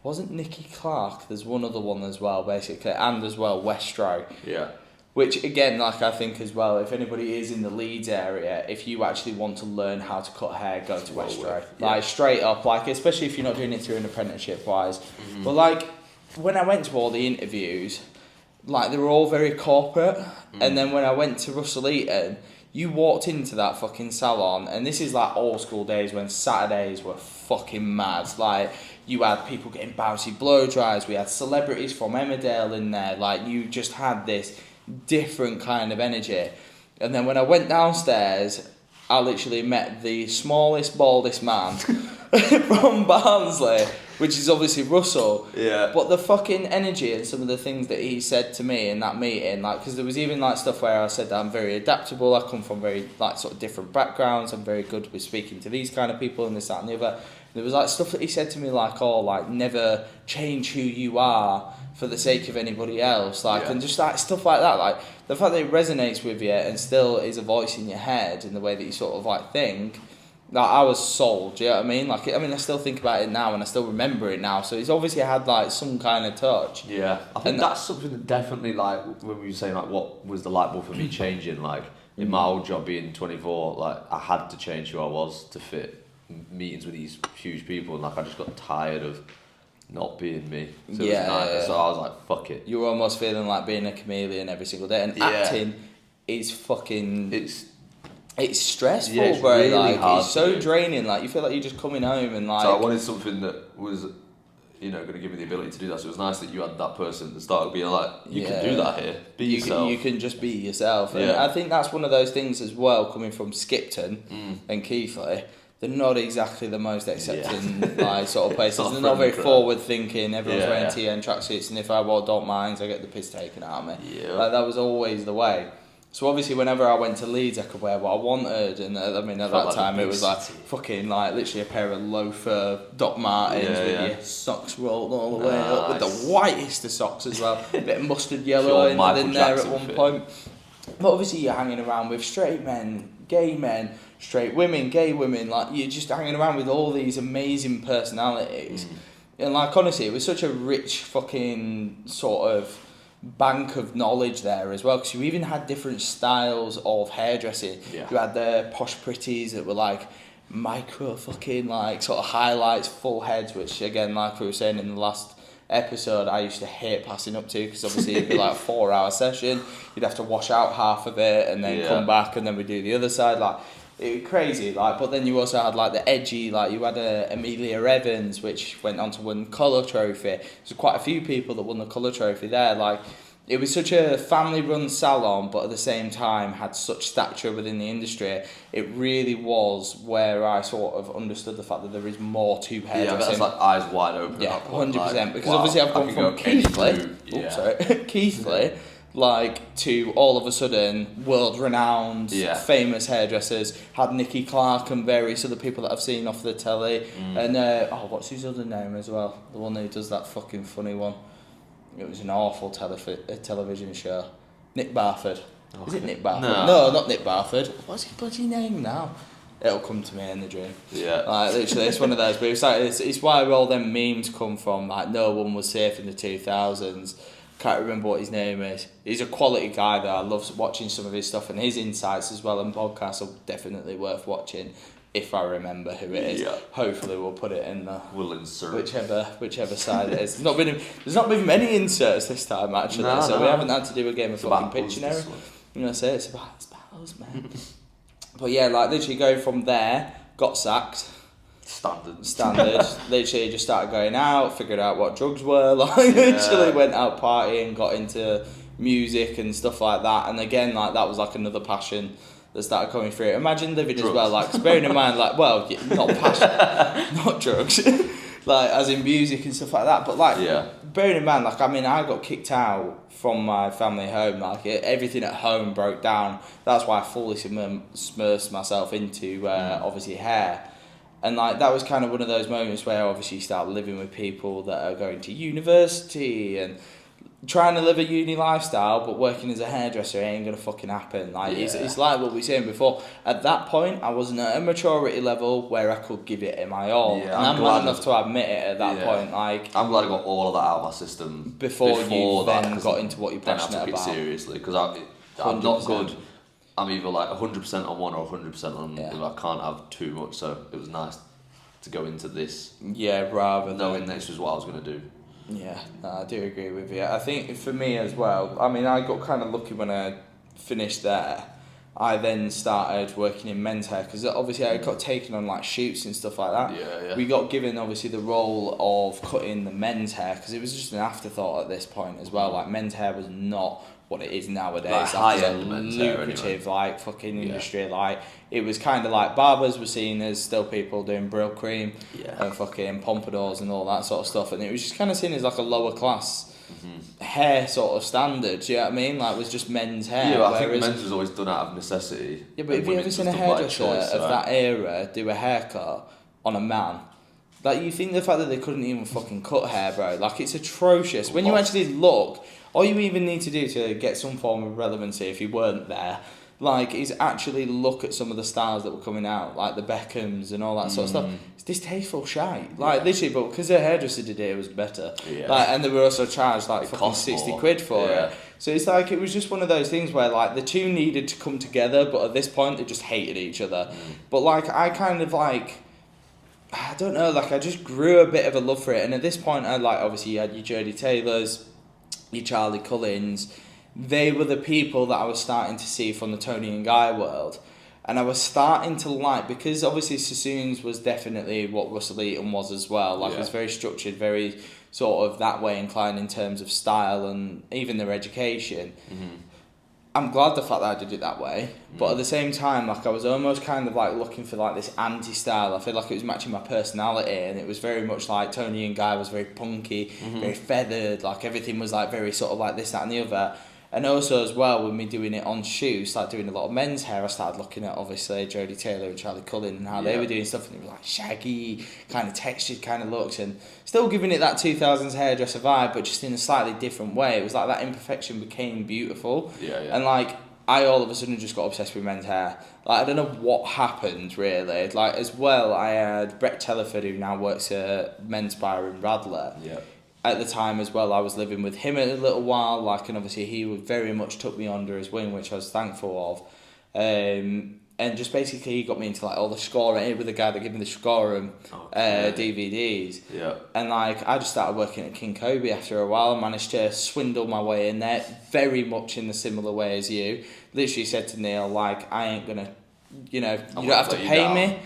Wasn't Nicky Clark? There's one other one as well, basically, and as well Westro. Yeah. Which again, like, I think as well, if anybody is in the Leeds area, if you actually want to learn how to cut hair, go to Westro. Like, straight up, like, especially if you're not doing it through an apprenticeship wise. But like, when I went to all the interviews, like, they were all very corporate. And then when I went to Russell Eaton, you walked into that fucking salon, and this is like old school days when Saturdays were fucking mad. Like, you had people getting bouncy blow dries, we had celebrities from Emmerdale in there, like, you just had this different kind of energy. And then when I went downstairs, I literally met the smallest, baldest man from Barnsley, which is obviously Russell. Yeah. But the fucking energy and some of the things that he said to me in that meeting, like, because there was even like stuff where I said that I'm very adaptable, I come from very like sort of different backgrounds, I'm very good with speaking to these kind of people and this, that and the other. There was like stuff that he said to me like, oh, like, never change who you are for the sake of anybody else, like, and just like stuff like that, like the fact that it resonates with you and still is a voice in your head in the way that you sort of like think. Like, I was sold, do you know what I mean? Like, I mean, I still think about it now and I still remember it now, so it's obviously had like some kind of touch. Yeah, I think that's something that definitely, like, when we were saying like what was the light bulb for me changing, like in my old job being 24, like, I had to change who I was to fit meetings with these huge people, and like, I just got tired of not being me. So Yeah, it was nice. yeah. So I was like, fuck it. You were almost feeling like being a chameleon every single day, and acting is fucking. It's stressful, Yeah, it's bro. really like hard it's so to do. draining. Like you feel like you're just coming home and like. So I wanted something that was, you know, going to give me the ability to do that. So it was nice that you had that person at the start being like, you can do that here. Be yourself. You can just be yourself. And Yeah. I think that's one of those things as well, coming from Skipton and Keighley. They're not exactly the most accepting like sort of places. They're not very forward thinking. Everyone's wearing TN tracksuits, and if I don't mind, I get the piss taken out of me. Yeah. Like that was always the way. So obviously, whenever I went to Leeds, I could wear what I wanted, and I mean at that like time a it big was like city. fucking like literally a pair of loafer Doc Martens with your socks rolled all the way up, with the whitest of socks as well, a bit of mustard yellow in there at one point. But obviously, you're hanging around with straight men, gay men, straight women, gay women. Like you're just hanging around with all these amazing personalities, and like honestly, it was such a rich fucking sort of bank of knowledge there as well, because you even had different styles of hairdressing. You had the posh pretties that were like micro fucking like sort of highlights, full heads, which again, like we were saying in the last episode, I used to hate passing up to, because obviously it'd be like a 4-hour session, you'd have to wash out half of it and then come back and then we do the other side. Like it was crazy. Like, but then you also had like the edgy, like you had Amelia Evans, which went on to win Colour Trophy. There's quite a few people that won the Colour Trophy there. Like it was such a family-run salon, but at the same time had such stature within the industry. It really was where I sort of understood the fact that there is more to hairdressing. Yeah, that's like eyes wide open. Yeah, 100%. Like, because obviously I've gone from Keighley, Keighley, like to all of a sudden world-renowned, famous hairdressers. Had Nicky Clark and various other people that I've seen off the telly, and what's his other name as well? The one who does that fucking funny one. It was an awful television show. Nick Barford. Okay. Is it Nick Barford? No, not Nick Barford. What's his bloody name now? It'll come to me in the dream. Yeah. Like literally, it's one of those. But it's like it's why all them memes come from. Like no one was safe in the 2000s. Can't remember what his name is. He's a quality guy though. I love watching some of his stuff, and his insights as well and podcasts are definitely worth watching. If I remember who it is, hopefully we'll put it in the. We'll insert whichever side it is. There's not been many inserts this time actually, we haven't had to do a game of fucking Pictionary. I'm gonna say it's about us, man. But yeah, like literally going from there, got sacked. Standard. Literally just started going out, figured out what drugs were. Literally went out partying, got into music and stuff like that. And again, like that was like another passion that started coming through. Imagine living drugs. As well, like bearing in mind, like not passion, not drugs, like as in music and stuff like that. But like bearing in mind, like I mean, I got kicked out from my family home. Like everything at home broke down. That's why I fully submersed myself into obviously hair. And like that was kind of one of those moments where obviously you start living with people that are going to university and trying to live a uni lifestyle, but working as a hairdresser ain't gonna fucking happen. Like it's like what we were saying before. At that point, I wasn't at a maturity level where I could give it my all. Yeah, and I'm man enough to admit it at that point. Like I'm glad I got all of that out of my system before you then got into what you're passionate about. Seriously, because I'm not good. I'm either like 100% on one or 100% on. I can't have too much, so it was nice to go into this. Yeah, rather knowing this was what I was gonna do. Yeah, no, I do agree with you. I think for me as well, I mean, I got kind of lucky when I finished there. I then started working in men's hair because obviously I got taken on like shoots and stuff like that. Yeah. We got given obviously the role of cutting the men's hair because it was just an afterthought at this point as well. Like men's hair was not what it is nowadays. Like high-end men's hair, lucrative, anyway. like fucking industry. Like it was kind of like barbers were seen as still people doing Brill cream and fucking pompadours and all that sort of stuff, and it was just kind of seen as like a lower class hair sort of standard. Do you know what I mean? Like it was just men's hair. Yeah, but I think men's was always done out of necessity. Yeah, but have you ever seen a hairdresser of that era do a haircut on a man? Like you think the fact that they couldn't even fucking cut hair, bro, like it's atrocious. When you actually look, all you even need to do to get some form of relevancy if you weren't there, like, is actually look at some of the styles that were coming out, like the Beckhams and all that sort of stuff. It's distasteful shite. Like, literally, but because their hairdresser did it was better. Yeah. Like, and they were also charged, like, fucking 60 quid for it. So it's like, it was just one of those things where, like, the two needed to come together, but at this point, they just hated each other. But, like, I kind of, like... I don't know, like I just grew a bit of a love for it, and at this point I like, obviously you had your Jodie Taylors, your Charlie Cullins. They were the people that I was starting to see from the Tony and Guy world, and I was starting to like, because obviously Sesseions was definitely what Russell Eaton was as well, like it was very structured, very sort of that way inclined in terms of style and even their education. I'm glad the fact that I did it that way, but at the same time, like I was almost kind of like looking for like this anti-style. I feel like it was matching my personality, and it was very much like Tony and Guy was very punky, very feathered, like everything was like very sort of like this, that and the other. And also as well, with me doing it on shoes, like doing a lot of men's hair, I started looking at obviously Jodie Taylor and Charlie Cullen and how they were doing stuff, and it was like shaggy, kind of textured kind of looks, and still giving it that 2000s hairdresser vibe, but just in a slightly different way. It was like that imperfection became beautiful. And like, I all of a sudden just got obsessed with men's hair. Like, I don't know what happened really. Like, as well, I had Brett Telford, who now works at Men's Bar in Radler. At the time as well, I was living with him a little while, like, and obviously he very much took me under his wing, which I was thankful of. And just basically he got me into like all the scoring. He was the guy that gave me the scoring DVDs. And like, I just started working at King Kobe after a while, and managed to swindle my way in there, very much in the similar way as you. Literally said to Neil, like, I ain't gonna, you know, you don't have to pay me.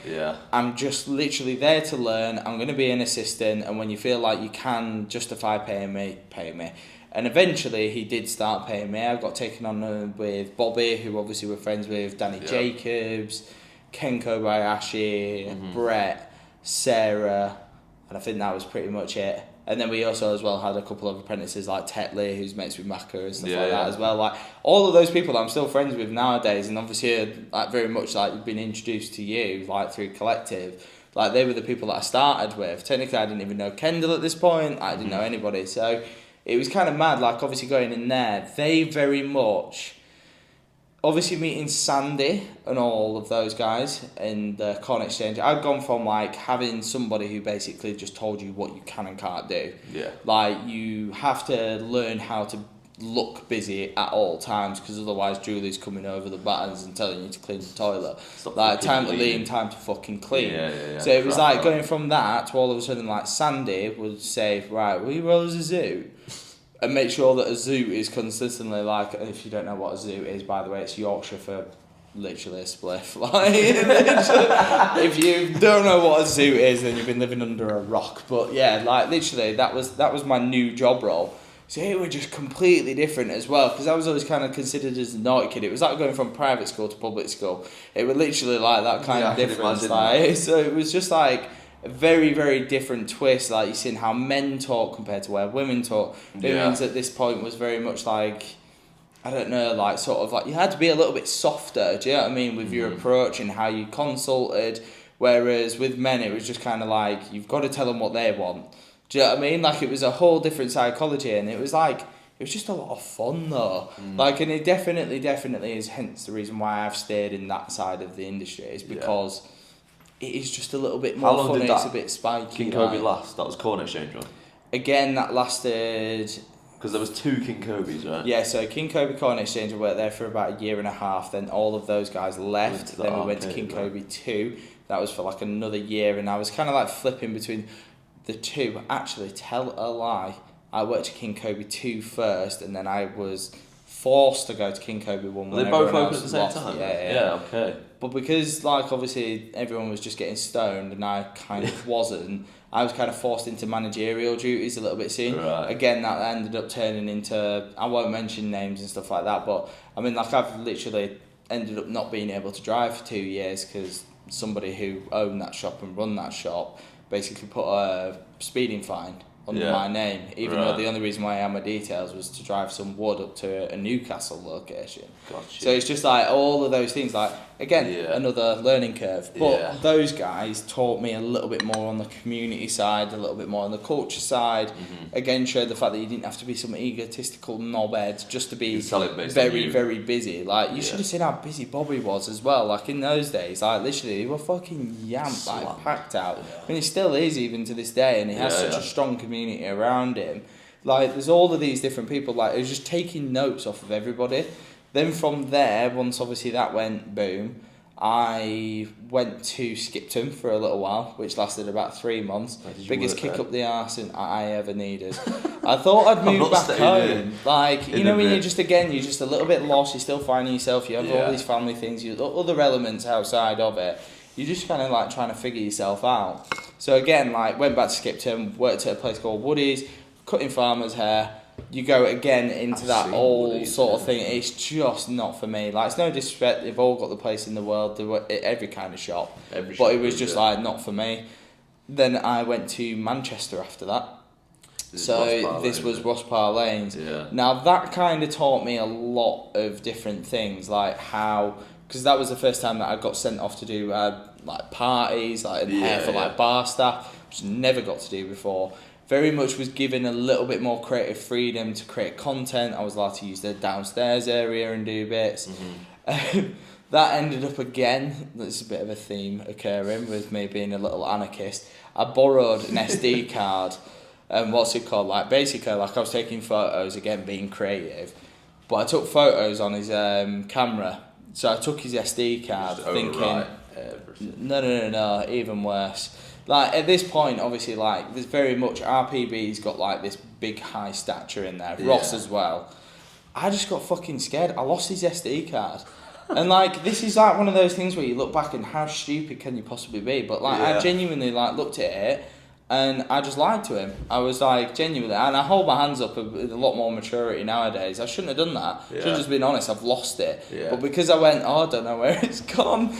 I'm just literally there to learn. I'm going to be an assistant, and when you feel like you can justify paying me, pay me. And eventually he did start paying me. I got taken on with Bobby, who obviously we're friends with, Danny Jacobs, Ken Kobayashi, Brett, Sarah, and I think that was pretty much it. And then we also as well had a couple of apprentices like Tetley, who's mates with Macca and stuff like that as well. Like, all of those people that I'm still friends with nowadays, and obviously like very much like been introduced to you like through Collective. Like, they were the people that I started with. Technically I didn't even know Kendall at this point. I didn't know anybody. So it was kind of mad, like obviously going in there. They very much, obviously meeting Sandy and all of those guys in the Corn Exchange, I'd gone from like having somebody who basically just told you what you can and can't do. Like, you have to learn how to look busy at all times, because otherwise Julie's coming over the buttons and telling you to clean the toilet. Like, time to lean, time to fucking clean. So it was like going from that to all of a sudden like Sandy would say, right, will you roll as a zoo? And make sure that a zoo is consistently like, if you don't know what a zoo is, by the way, it's Yorkshire for literally a spliff. Like, if you don't know what a zoo is, then you've been living under a rock. But yeah, like literally, that was my new job role. So it was just completely different as well, because I was always kind of considered as a naughty kid. It was like going from private school to public school. It was literally like that kind of difference. Like, so it was just like a very, very different twist. Like, you seen how men talk compared to where women talk. Women's at this point was very much like, I don't know, like sort of like you had to be a little bit softer, do you know what I mean, with your approach and how you consulted. Whereas with men, it was just kind of like, you've got to tell them what they want. Do you know what I mean? Like, it was a whole different psychology, and it was like, it was just a lot of fun though. Like, and it definitely is hence the reason why I've stayed in that side of the industry, is because it is just a little bit more fun, it's a bit spiky. King Kobe last? That was Corn Exchange, right? Again, that lasted... Because there was 2 King Kobe's, right? Yeah, so King Kobe Corn Exchange, I worked there for about a year and a half, then all of those guys left, then we went to King Kobe 2, that was for like another year, and I was kind of like flipping between the two. Actually, tell a lie, I worked at King Kobe 2 first, and then I was forced to go to King Kobe 1 when they both everyone open else at the lost. same time? Yeah, okay. But because, like, obviously everyone was just getting stoned and I kind of wasn't, I was kind of forced into managerial duties a little bit soon. Right. Again, that ended up turning into, I won't mention names and stuff like that, but I mean, like, I've literally ended up not being able to drive for 2 years because somebody who owned that shop and run that shop basically put a speeding fine under my name, even though the only reason why I had my details was to drive some wood up to a Newcastle location. Gotcha. So it's just like all of those things, like, again, another learning curve. But those guys taught me a little bit more on the community side, a little bit more on the culture side. Again, showed the fact that you didn't have to be some egotistical knobhead just to be very, very busy. Like, you should have seen how busy Bobby was as well. Like, in those days, like, literally, they were fucking yamped, like, packed out. I mean, he still is even to this day, and he has such a strong community around him. Like, there's all of these different people. Like, it was just taking notes off of everybody. Then from there, once obviously that went boom, I went to Skipton for a little while, which lasted about 3 months. Biggest kick up the arse I ever needed. I thought I'd move back home. Like, you know, when you're just a little bit lost, you're still finding yourself, you have all these family things, you other elements outside of it. You're just kind of like trying to figure yourself out. So again, like, went back to Skipton, worked at a place called Woody's, cutting farmers' hair. You go again into that old sort of thing. It's just not for me. Like, it's no disrespect. They've all got the place in the world. They were every kind of shop. But it was just like not for me. Then I went to Manchester after that. This was Ross Parr Lanes. Yeah. Now that kind of taught me a lot of different things, like how, because that was the first time that I got sent off to do like parties, like hair for like bar staff, which I never got to do before. Very much was given a little bit more creative freedom to create content. I was allowed to use the downstairs area and do bits. That ended up again, there's a bit of a theme occurring with me being a little anarchist. I borrowed an SD card, and like basically like I was taking photos, again being creative, but I took photos on his camera. So I took his SD card thinking, no, even worse. Like, at this point, obviously, like, there's very much, RPB's got, like, this big, high stature in there. Yeah. Ross as well. I just got fucking scared. I lost his SD card. And, like, this is, like, one of those things where you look back and how stupid can you possibly be? But, like, I genuinely, like, looked at it and I just lied to him. I was, like, genuinely, and I hold my hands up with a lot more maturity nowadays. I shouldn't have done that. Yeah. Should have just been honest. I've lost it. Yeah. But because I went, I don't know where it's gone,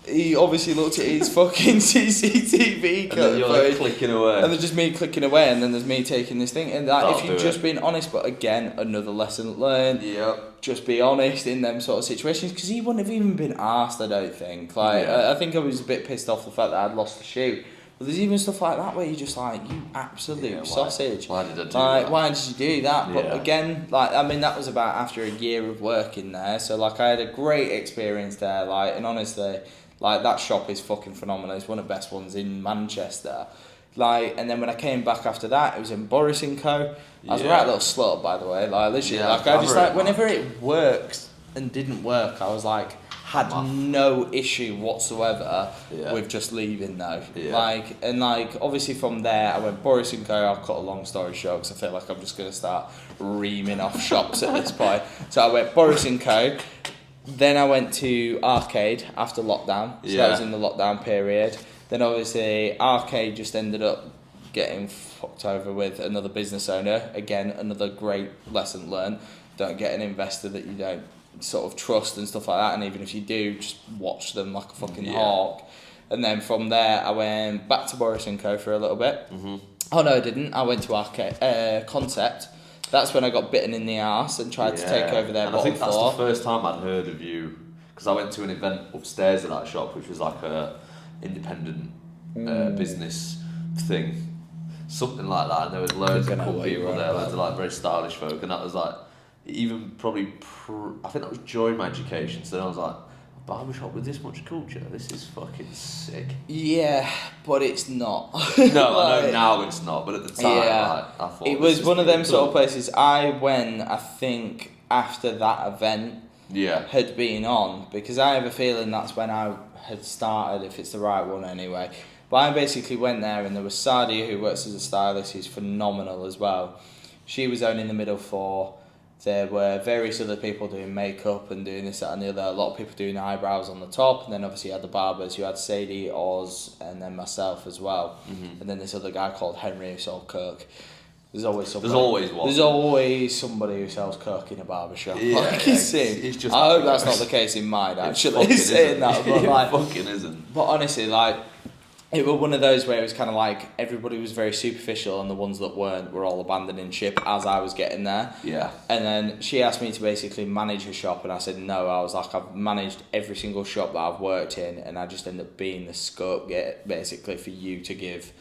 he obviously looked at his fucking CCTV and then you're like clicking away. And there's just me clicking away, and then there's me taking this thing. And like, if you've just been honest, but again, another lesson learned. Yep. Just be honest in them sort of situations, because he wouldn't have even been asked, I don't think. Like, I think I was a bit pissed off the fact that I'd lost the shoe. But there's even stuff like that where you're just like, you absolute sausage. Why did I do that? Why did you do that? But again, like, I mean, that was about after a year of working there. So, like, I had a great experience there. Like, and honestly, like, that shop is fucking phenomenal. It's one of the best ones in Manchester. Like, and then when I came back after that, it was in Boris & Co. I was a right little slut, by the way. Like, literally, like, I just, like, whenever it worked and didn't work, I was like, had no issue whatsoever with just leaving though. Like, and like, obviously from there, I went Boris & Co. I'll cut a long story short because I feel like I'm just going to start reaming off shops at this point. So I went Boris & Co. Then I went to Arcade after lockdown. So that was in the lockdown period. Then obviously Arcade just ended up getting fucked over with another business owner. Again, another great lesson learned. Don't get an investor that you don't sort of trust and stuff like that, and even if you do, just watch them like a fucking hawk. And then from there I went back to Boris & Co. for a little bit. Oh no, I didn't. I went to Arcade Concept. That's when I got bitten in the arse and tried to take over their bottom floor. I think that's the first time I'd heard of you, because I went to an event upstairs at that shop, which was like a independent business thing, something like that, and there was loads of cool people there, loads of like very stylish folk, and that was like, even probably, I think that was during my education, so then I was like, a barbershop with this much culture, this is fucking sick. Yeah, but it's not. No, like, I know now it's not, but at the time, like, I thought it was one of them sort of places. I went, I think, after that event had been on, because I have a feeling that's when I had started, if it's the right one anyway. But I basically went there, and there was Sadia, who works as a stylist, who's phenomenal as well. She was owning the middle floor. There were various other people doing makeup and doing this, that and the other. A lot of people doing eyebrows on the top. And then obviously you had the barbers. You had Sadie, Oz, and then myself as well. And then this other guy called Henry who sold coke. There's always somebody. There's always somebody who sells coke in a barbershop. Yeah, like, it's just I hope that's not the case in mine, actually. Saying that, but like, fucking isn't. But honestly, like, it was one of those where it was kind of like everybody was very superficial, and the ones that weren't were all abandoning ship as I was getting there. Yeah. And then she asked me to basically manage her shop, and I said no. I was like, I've managed every single shop that I've worked in, and I just end up being the scopegoat basically for you to give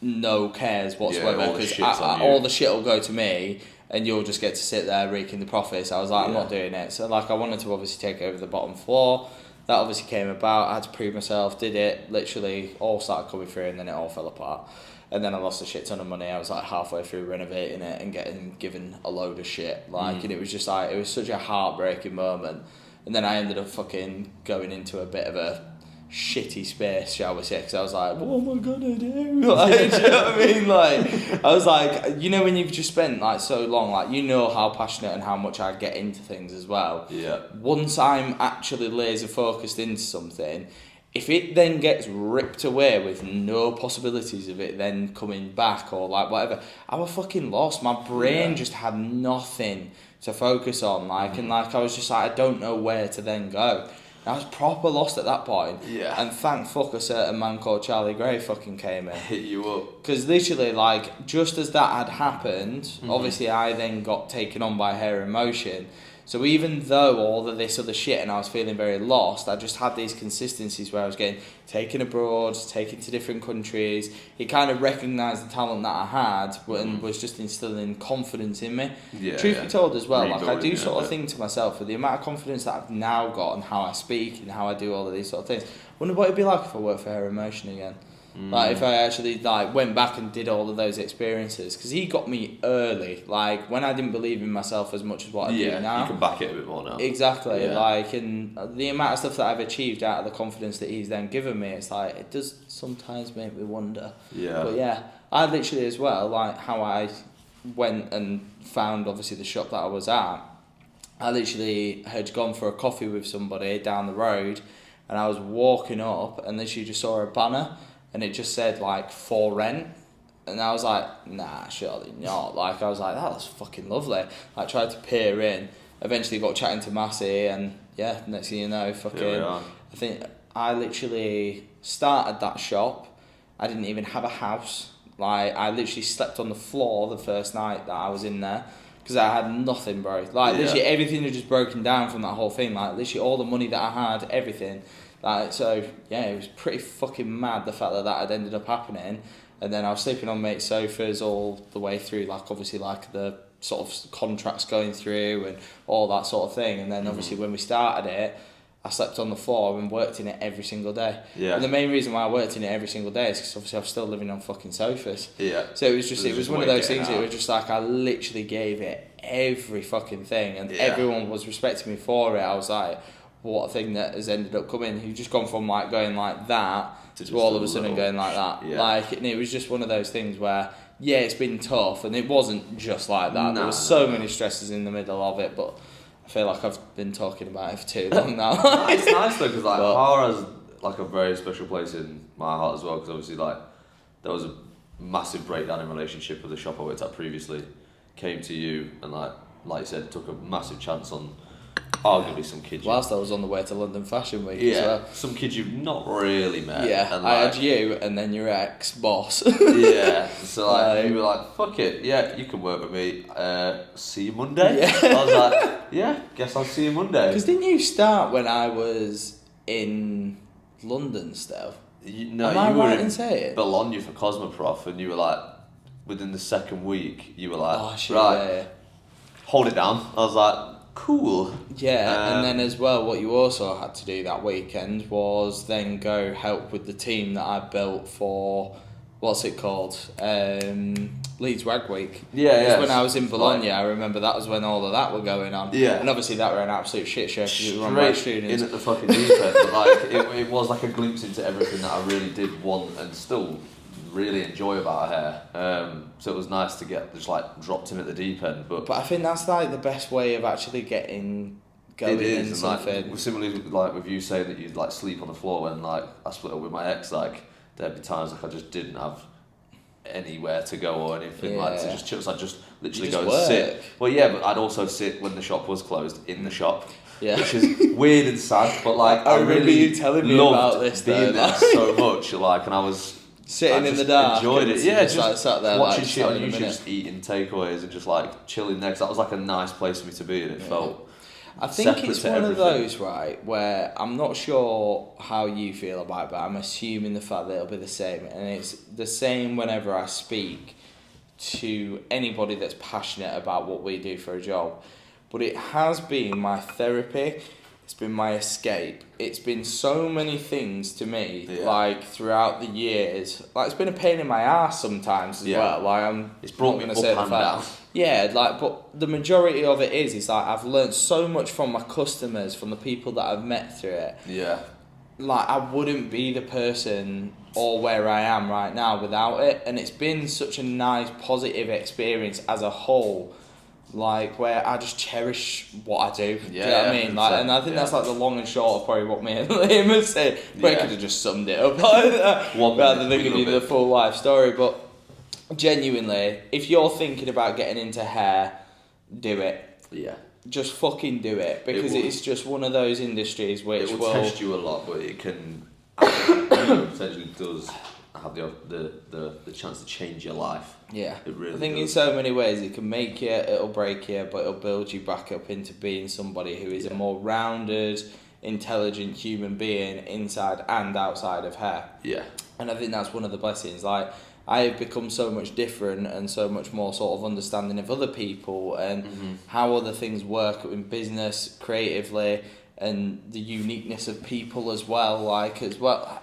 no cares whatsoever, because all the shit will go to me, and you'll just get to sit there reaping the profits. I was like, I'm not doing it. So like, I wanted to obviously take over the bottom floor. That obviously came about. I had to prove myself, did it, literally all started coming through, and then it all fell apart. And then I lost a shit ton of money. I was like halfway through renovating it and getting given a load of shit. Like, and it was just like, it was such a heartbreaking moment. And then I ended up fucking going into a bit of a shitty space, shall we say, because I was like, what am I gonna do? Like, do you know what I mean? Like, I was like, you know, when you've just spent like so long, like, you know how passionate and how much I get into things as well. Yeah. Once I'm actually laser focused into something, if it then gets ripped away with no possibilities of it then coming back or like whatever, I was fucking lost. My brain just had nothing to focus on, like, and like I was just like, I don't know where to then go. I was proper lost at that point. Yeah. And thank fuck a certain man called Charlie Gray fucking came in. Hit you up. Because literally, like, just as that had happened, obviously I then got taken on by her emotion. So even though all of this other shit and I was feeling very lost, I just had these consistencies where I was getting taken abroad, taken to different countries. He kind of recognised the talent that I had and was just instilling confidence in me. Yeah, Truth be told as well, like I do Rebuilding sort of think to myself, with the amount of confidence that I've now got and how I speak and how I do all of these sort of things, I wonder what it'd be like if I worked for Her Emotion again. Like if I actually like went back and did all of those experiences, because he got me early, like when I didn't believe in myself as much as what I do now. You can back it a bit more now. Exactly, Yeah. like, and the amount of stuff that I've achieved out of the confidence that he's then given me, it's like, it does sometimes make me wonder. Yeah. But yeah, I literally as well, like how I went and found obviously the shop that I was at, I literally had gone for a coffee with somebody down the road, and I was walking up and literally just saw a banner and it just said like for rent, and I was like, nah, surely not. Like I was like, that was fucking lovely. I tried to peer in, eventually got chatting to Massey, and yeah, next thing you know, fucking, I think I literally started that shop. I didn't even have a house. Like I literally slept on the floor the first night that I was in there, because I had nothing, bro. Like literally everything had just broken down from that whole thing. Like literally all the money that I had, everything. Like, so yeah, it was pretty fucking mad, the fact that that had ended up happening. And then I was sleeping on mates' sofas all the way through, like obviously like the sort of contracts going through and all that sort of thing. And then obviously when we started it, I slept on the floor and worked in it every single day. Yeah. And the main reason why I worked in it every single day is because obviously I was still living on fucking sofas. Yeah. So it was just, it was one of those things, it was just like I literally gave it every fucking thing, and everyone was respecting me for it. I was like, what a thing that has ended up coming. You've just gone from like going like that to all of a sudden going like that. Yeah. Like, and it was just one of those things where, yeah, it's been tough, and it wasn't just like that. There was so many stresses in the middle of it, but I feel like I've been talking about it for too long now. It's nice though, because like Hara has like a very special place in my heart as well, because obviously like there was a massive breakdown in relationship with the shop I worked at previously, came to you, and like you said, took a massive chance on arguably some kids. Whilst I was on the way to London Fashion Week as well. Some kids you've not really met. Yeah, and I had you and then your ex-boss. Yeah, so like you were like, fuck it, yeah, you can work with me, see you Monday. Yeah. I was like, yeah, guess I'll see you Monday. Because didn't you start when I was in London still? Am I right in saying? Bologna for Cosmoprof, and you were like, within the second week, you were like, oh, shit, right, hold it down. I was like, cool. Yeah, and then as well, what you also had to do that weekend was then go help with the team that I built for, what's it called? Leeds Wag Week. Yeah. When I was in Bologna, I remember that was when all of that were going on. Yeah. And obviously that were an absolute shit show because it was run by students. In at the fucking deep end, but like it was like a glimpse into everything that I really did want and still really enjoy about her. So it was nice to get just like dropped in at the deep end. But I think that's like the best way of actually getting going in something. Like, similarly, like with you saying that you'd like sleep on the floor when like I split up with my ex, like there'd be times like I just didn't have anywhere to go or anything like to just chill. So I'd just literally go and sit. Well, yeah, but I'd also sit when the shop was closed in the shop. Yeah. Which is weird and sad, but like I remember really you telling me about this being there so much, like, and I was sitting in the dark, enjoyed it. Yeah, just like sat there watching like, shit on YouTube, just eating takeaways and just like chilling there. 'Cause that was like a nice place for me to be, and it felt. I think it's one of those, right, where I'm not sure how you feel about it, but I'm assuming the fact that it'll be the same, and it's the same whenever I speak to anybody that's passionate about what we do for a job. But it has been my therapy It's been my escape. It's been so many things to me, Yeah. like throughout the years. Like it's been a pain in my ass sometimes as well. Like it's brought me up and down. Yeah, like but the majority of it is like I've learned so much from my customers, from the people that I've met through it. Yeah. Like I wouldn't be the person or where I am right now without it, and it's been such a nice positive experience as a whole. Like where I just cherish what I do. Do you know what I mean? Like, and I think that's like the long and short of probably what me and Liam have said. But I could have just summed it up like that, rather than giving you the full life story. But genuinely, if you're thinking about getting into hair, do it. Yeah. Just fucking do it, because it's just one of those industries which will test you a lot, but it can potentially does have the chance to change your life. Yeah, it really. I think does. in so many ways it can make you, it'll break you, but it'll build you back up into being somebody who is a more rounded, intelligent human being inside and outside of hair. Yeah, and I think that's one of the blessings. Like I have become so much different and so much more sort of understanding of other people and how other things work in business, creatively, and the uniqueness of people as well.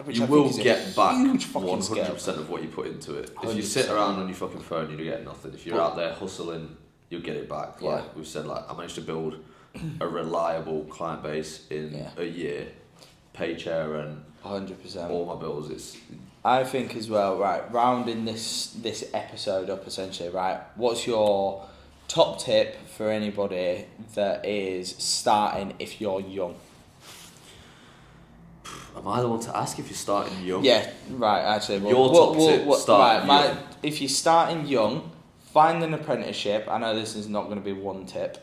Which you I will think is get back 100% of what you put into it. 100%. If you sit around on your fucking phone, you get nothing. If you're out there hustling, you'll get it back. Like we've said, like I managed to build a reliable client base in a year, pay chair and 100%. all my bills. I think as well, right, rounding this episode up essentially, right, what's your top tip for anybody that is starting if you're young? Am I the one to ask if you're starting young? Yeah, right, actually. Your top tip, starting young. If you're starting young, find an apprenticeship. I know this is not going to be one tip.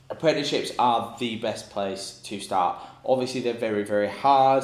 Apprenticeships are the best place to start. Obviously, they're very, very hard.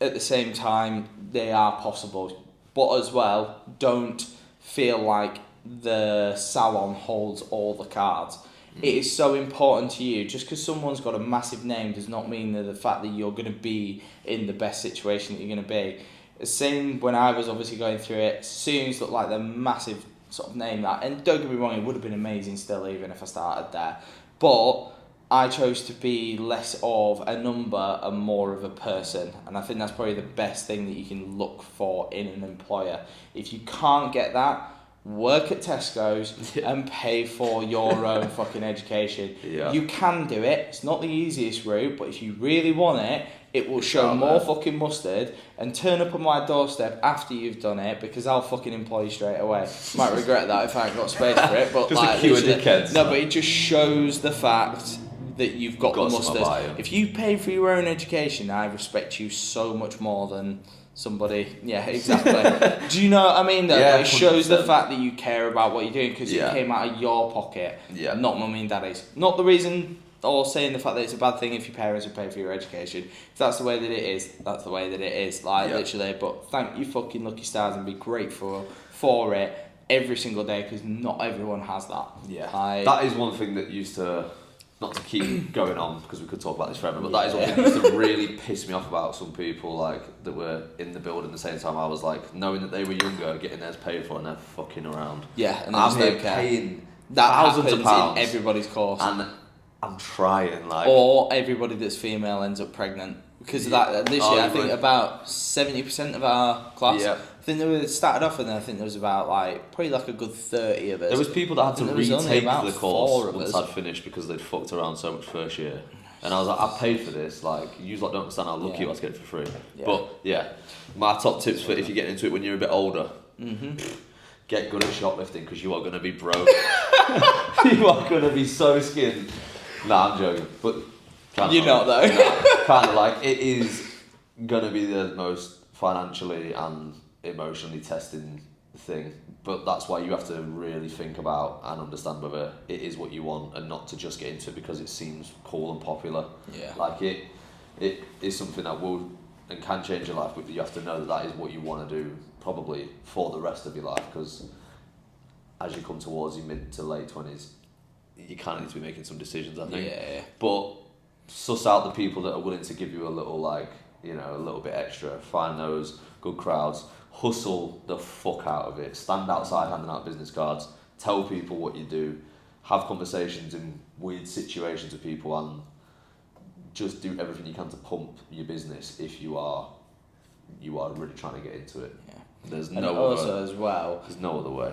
At the same time, they are possible. But as well, don't feel like the salon holds all the cards. It is so important to you. Just because someone's got a massive name does not mean that the fact that you're going to be in the best situation that you're going to be. The same when I was obviously going through it, Sesseions looked like the massive sort of name that, and don't get me wrong, it would have been amazing still even if I started there. But I chose to be less of a number and more of a person, and I think that's probably the best thing that you can look for in an employer. If you can't get that, work at Tesco's and pay for your own fucking education. Yeah. You can do it. It's not the easiest route, but if you really want it, it will show more fucking mustard and turn up on my doorstep after you've done it, because I'll fucking employ you straight away. Might regret that if I ain't got space for it, but just like, a queue of dickheads. No, but it just shows the fact that you've got the mustard. If you pay for your own education, I respect you so much more than somebody. Yeah, exactly. Do you know what I mean? Though, it shows the fact that you care about what you're doing, because it came out of your pocket, not mummy and daddy's. Not the reason, or saying the fact that it's a bad thing if your parents would pay for your education. If that's the way that it is, that's the way that it is. Like literally. But thank you fucking lucky stars and be grateful for it every single day, because not everyone has that. Yeah, that is one thing that used to. Not to keep going on, because we could talk about this forever, but that is one thing that used to really piss me off about some people like that were in the building at the same time I was, like, knowing that they were younger, getting theirs paid for, and they're fucking around. Yeah, and I'm here paying that thousands of pounds in everybody's course, and I'm trying, like, or everybody that's female ends up pregnant, because of that. This year, I think about 70% of our class. Yeah. I think they started off, and I think there was about probably a good 30 of us. There was people that had to retake the course once I'd finished because they'd fucked around so much first year. And I was like, I paid for this. Like, you don't understand how lucky you are to get it for free. Yeah. But my top tips for if you're getting into it when you're a bit older: get good at shoplifting, because you are going to be broke. You are going to be so skinned. Nah, I'm joking. But you're not though. Kind of it is going to be the most financially and emotionally testing thing, but that's why you have to really think about and understand whether it is what you want, and not to just get into it because it seems cool and popular. It is something that will and can change your life, but you have to know that is what you want to do probably for the rest of your life, because as you come towards your mid to late 20s, you kind of need to be making some decisions, I think. But suss out the people that are willing to give you a little a little bit extra. Find those good crowds. Hustle the fuck out of it. Stand outside handing out business cards. Tell people what you do. Have conversations in weird situations with people, and just do everything you can to pump your business if you are really trying to get into it. Yeah. There's And no also other, as well, there's no other way.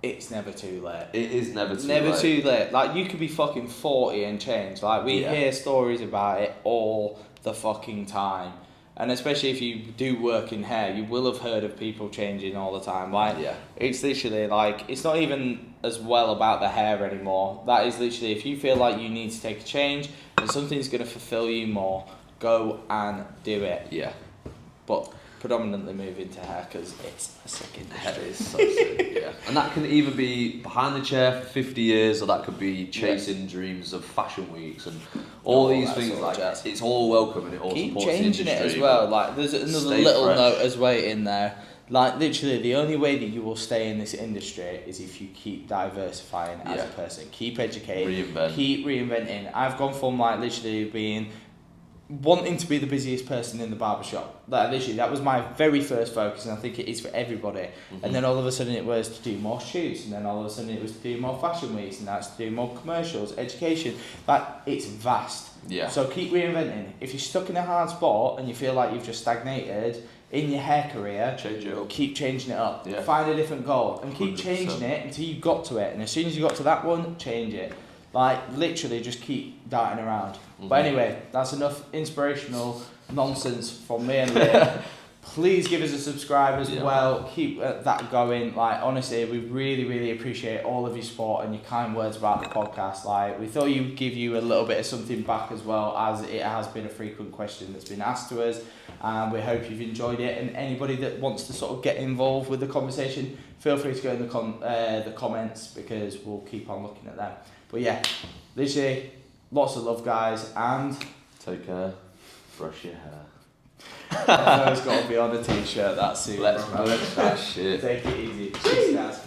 it's never too late. It is never too Never late. too late. Like, you could be fucking 40 and change. Like, we hear stories about it all the fucking time. And especially if you do work in hair, you will have heard of people changing all the time. Like, it's literally like, it's not even as well about the hair anymore. That is literally, if you feel like you need to take a change and something's going to fulfill you more, go and do it. Yeah. But predominantly move into hair because it's a sick industry. Hair is so sick, yeah. And that can either be behind the chair for 50 years, or that could be chasing dreams of fashion weeks and all these things. Like, it's all welcome, and it all keep supports changing the industry, it as well. Like, there's another stay little fresh. note as well in there. Like, literally, the only way that you will stay in this industry is if you keep diversifying as a person. Keep educating. Keep reinventing. I've gone from, like, literally wanting to be the busiest person in the barbershop. Like, literally, that was my very first focus, and I think it is for everybody. Mm-hmm. And then all of a sudden it was to do more shoots, and then all of a sudden it was to do more fashion weeks, and that's to do more commercials, education. Like, it's vast. Yeah. So keep reinventing. If you're stuck in a hard spot and you feel like you've just stagnated in your hair career, change it up. Keep changing it up. Yeah. Find a different goal and keep 100%. changing it until you got to it. And as soon as you got to that one, change it. Like, literally just keep darting around. Mm-hmm. But anyway, that's enough inspirational nonsense from me and Liam. Please give us a subscribe as well. Keep that going. Like, honestly, we really, really appreciate all of your support and your kind words about the podcast. Like, we thought we'd give you a little bit of something back as well, as it has been a frequent question that's been asked to us. And we hope you've enjoyed it. And anybody that wants to sort of get involved with the conversation, feel free to go in the comments, because we'll keep on looking at them. But yeah, literally, lots of love, guys, and take care. Brush your hair. I know it's got to be on a t-shirt, that suit. Let's merch that shit. Take it easy. Cheers, guys.